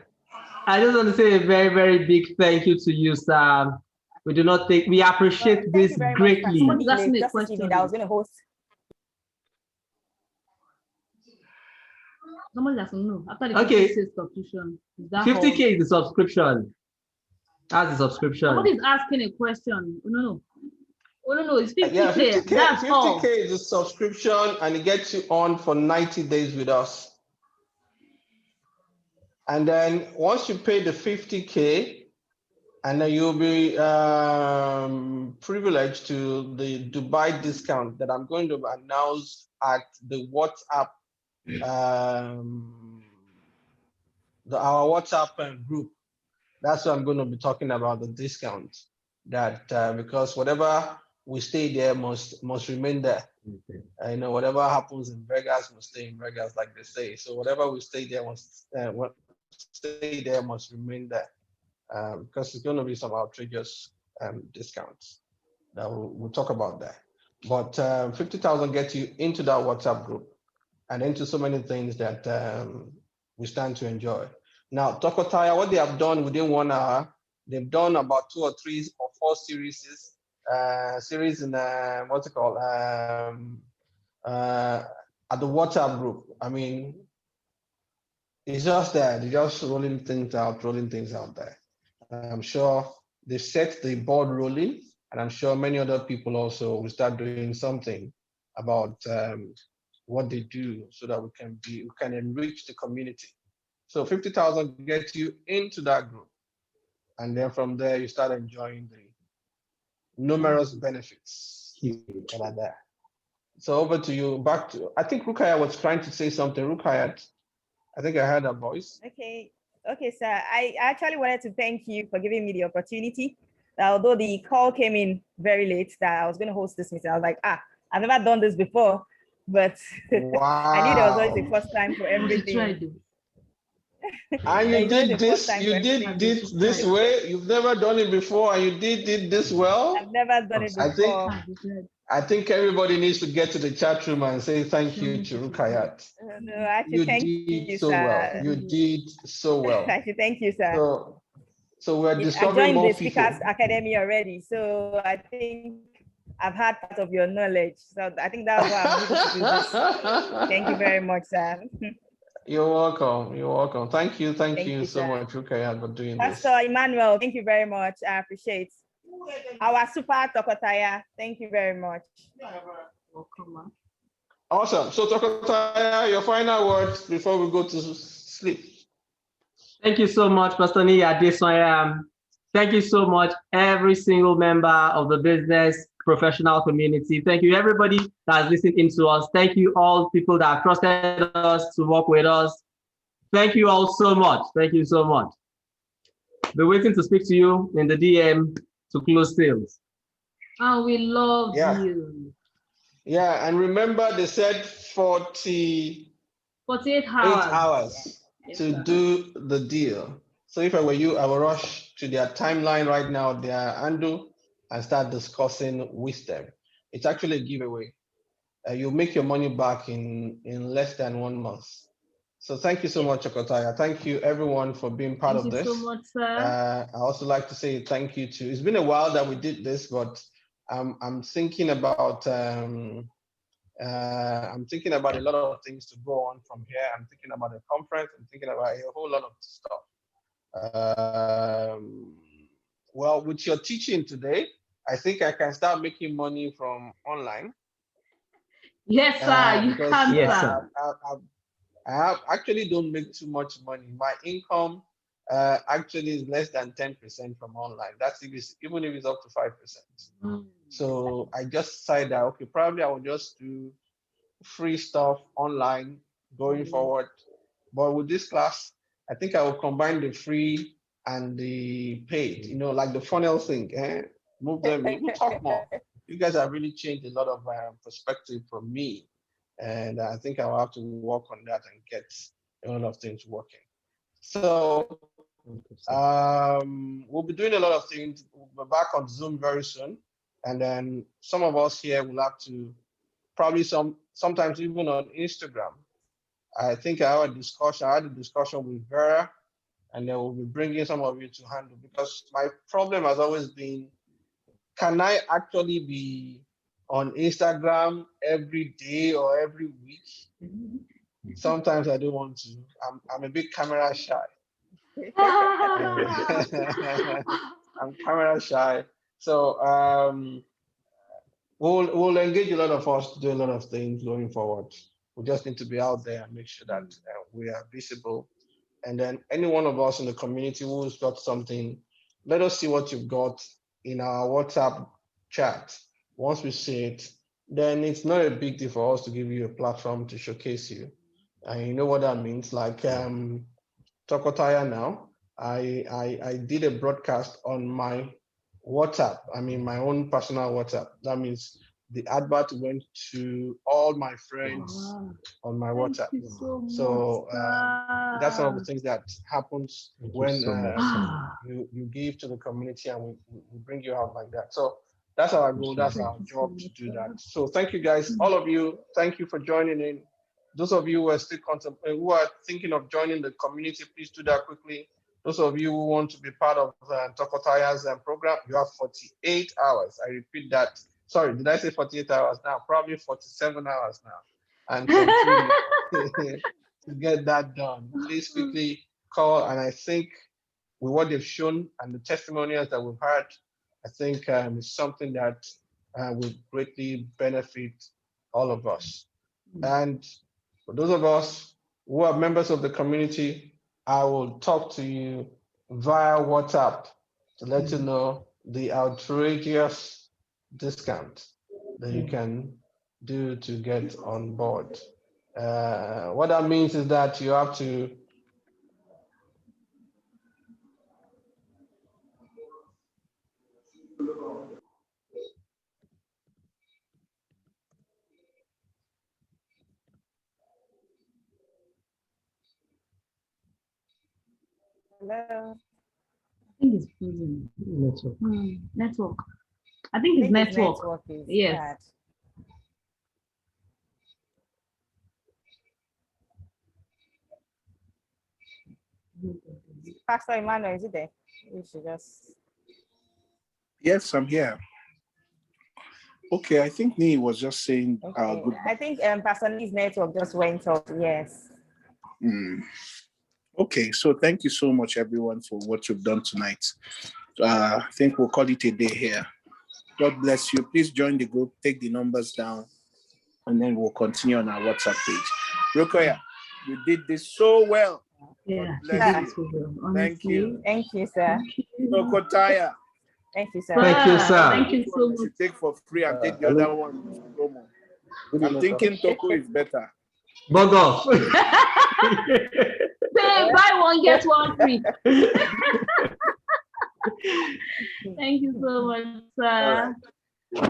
I just want to say a very, very big thank you to you, Sam. We appreciate this greatly. Someone asked me a Just question. that I was going to host. Someone doesn't know. After the Okay. subscription, is that 50K is the subscription. That's the subscription. Somebody is asking a question. No. Oh, no, it's 50K. Yeah, 50K, That's 50K all. is a subscription, and it gets you on for 90 days with us. And then once you pay the 50K, and then you'll be privileged to the Dubai discount that I'm going to announce at the WhatsApp, our WhatsApp group. That's what I'm going to be talking about, the discount. That because whatever we stay there must remain there. You know, whatever happens in Vegas must stay in Vegas, like they say. So whatever we stay there must remain there, because it's going to be some outrageous discounts. That we'll talk about that. But 50,000 gets you into that WhatsApp group and into so many things that we stand to enjoy. Now, Tokotaya, what they have done within 1 hour, they've done about 2 or 3 or 4 series in what's it called, at the WhatsApp group. I mean, it's just that they're just rolling things out there. I'm sure they set the board rolling, and I'm sure many other people also will start doing something about what they do, so that we can enrich the community. So 50,000 gets you into that group, and then from there you start enjoying the numerous benefits that are there. So over to you. Back to, I think Rukaya was trying to say something. Rukaya, I think I heard her voice. Okay, sir. I actually wanted to thank you for giving me the opportunity. Although the call came in very late, that I was going to host this meeting. I was like, I've never done this before, but Wow. I knew there was always a first time for everything. And you did this way. You've never done it before, and you did it this well. I've never done it before. I think everybody needs to get to the chat room and say thank you to Rukayat. No, actually, thank you, so sir. well. You did so well. Actually, thank you, sir. So we're discovering more people. I joined the Speakers Academy already, so I think I've had part of your knowledge. So I think that's why I'm able to do this. Thank you very much, sir. You're welcome. Thank you so much, Rukayat, for doing this. Pastor Emmanuel, thank you very much. I appreciate our super Tokotaya. Thank you very much. Welcome. Awesome. So Tokotaya, your final words before we go to sleep. Thank you so much, Pastor Nia. Thank you so much, every single member of the business professional community. Thank you, everybody that's listening in to us. Thank you, all people that have trusted us to work with us. Thank you all so much. Thank you so much. We're waiting to speak to you in the DM to close sales. And we love you. Yeah, and remember they said 48 hours to do the deal. So if I were you, I would rush to their timeline right now, their handle, and start discussing with them. It's actually a giveaway. You'll make your money back in less than 1 month. So thank you so much, Chokotaya. Thank you everyone for being part of this. Thank you so much, sir. I also like to say thank you to, it's been a while that we did this, but I'm thinking about a lot of things to go on from here. I'm thinking about the conference. I'm thinking about a whole lot of stuff. Well, with your teaching today, I think I can start making money from online. Yes, sir. You can. Yes, sir. I actually don't make too much money. My income actually is less than 10% from online. That's even if it's up to 5%. So I just decided that, okay, probably I will just do free stuff online going forward. But with this class, I think I will combine the free and the paid, like the funnel thing. Move them, we'll talk more. You guys have really changed a lot of perspective from me. And I think I will have to work on that and get a lot of things working. So we'll be doing a lot of things. We'll be back on Zoom very soon. And then some of us here will have to probably sometimes even on Instagram. I think I had a discussion with Vera, and then we'll be bringing some of you to handle, because my problem has always been, can I actually be on Instagram every day or every week? Sometimes I don't want to. I'm a bit camera shy. I'm camera shy. So we'll engage a lot of us to do a lot of things going forward. We just need to be out there and make sure that we are visible. And then any one of us in the community who's got something, let us see what you've got in our WhatsApp chat. Once we see it, then it's not a big deal for us to give you a platform to showcase you. And you know what that means? Like Tokotaya now, I did a broadcast on my WhatsApp. I mean, my own personal WhatsApp. That means the advert went to all my friends on my WhatsApp. So that's one of the things that happens when you give to the community and we bring you out like that. So that's our goal. That's our job to do that. So thank you guys, all of you. Thank you for joining in. Those of you who are still who are thinking of joining the community, please do that quickly. Those of you who want to be part of Tokotaya's program, you have 48 hours. I repeat that. Sorry, did I say 48 hours now? Probably 47 hours now. And to get that done, please quickly call. And I think with what they've shown and the testimonials that we've heard, I think it's something that will greatly benefit all of us. And for those of us who are members of the community, I will talk to you via WhatsApp to let you know the outrageous discount that you can do to get on board. What that means is that you have to Hello. I think it's freezing. Network. I think it's network. Yes. Bad. Pastor Emmanuel, is it there? We should just. Yes, I'm here. Okay, I think Nee was just saying. Okay. I think Pastor Nee's network just went off. Yes. Okay, so thank you so much, everyone, for what you've done tonight. I think we'll call it a day here. God bless you. Please join the group, take the numbers down, and then we'll continue on our WhatsApp page. Rukoya, you did this so well. Yeah. Bless you. Thank you. Thank you, sir. Tokotaya. Thank you, sir. Thank you, sir. Thank you so much. Take for free and take the other one. I'm thinking Toko is better. Bogo. Buy one, get one free. Thank you so much, sir.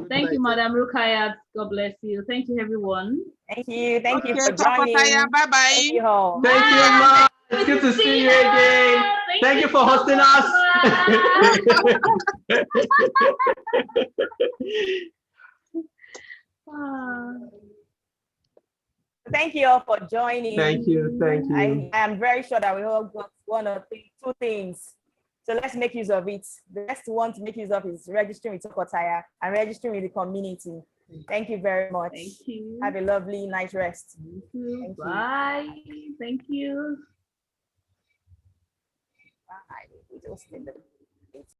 Thank you, Madam Rukayat. God bless you. Thank you, everyone. Thank you. Thank you for joining. Bye-bye. Thank you all. Thank you, Ma. It's good to see you again. Thank you for hosting us. Thank you all for joining. Thank you. Thank you. I am very sure that we all got one or two things. So let's make use of it. The next one to make use of is registering with Tokotaya and registering with the community. Thank you very much. Thank you. Have a lovely night rest. Thank you. Thank Bye. Thank you. Bye. We just did the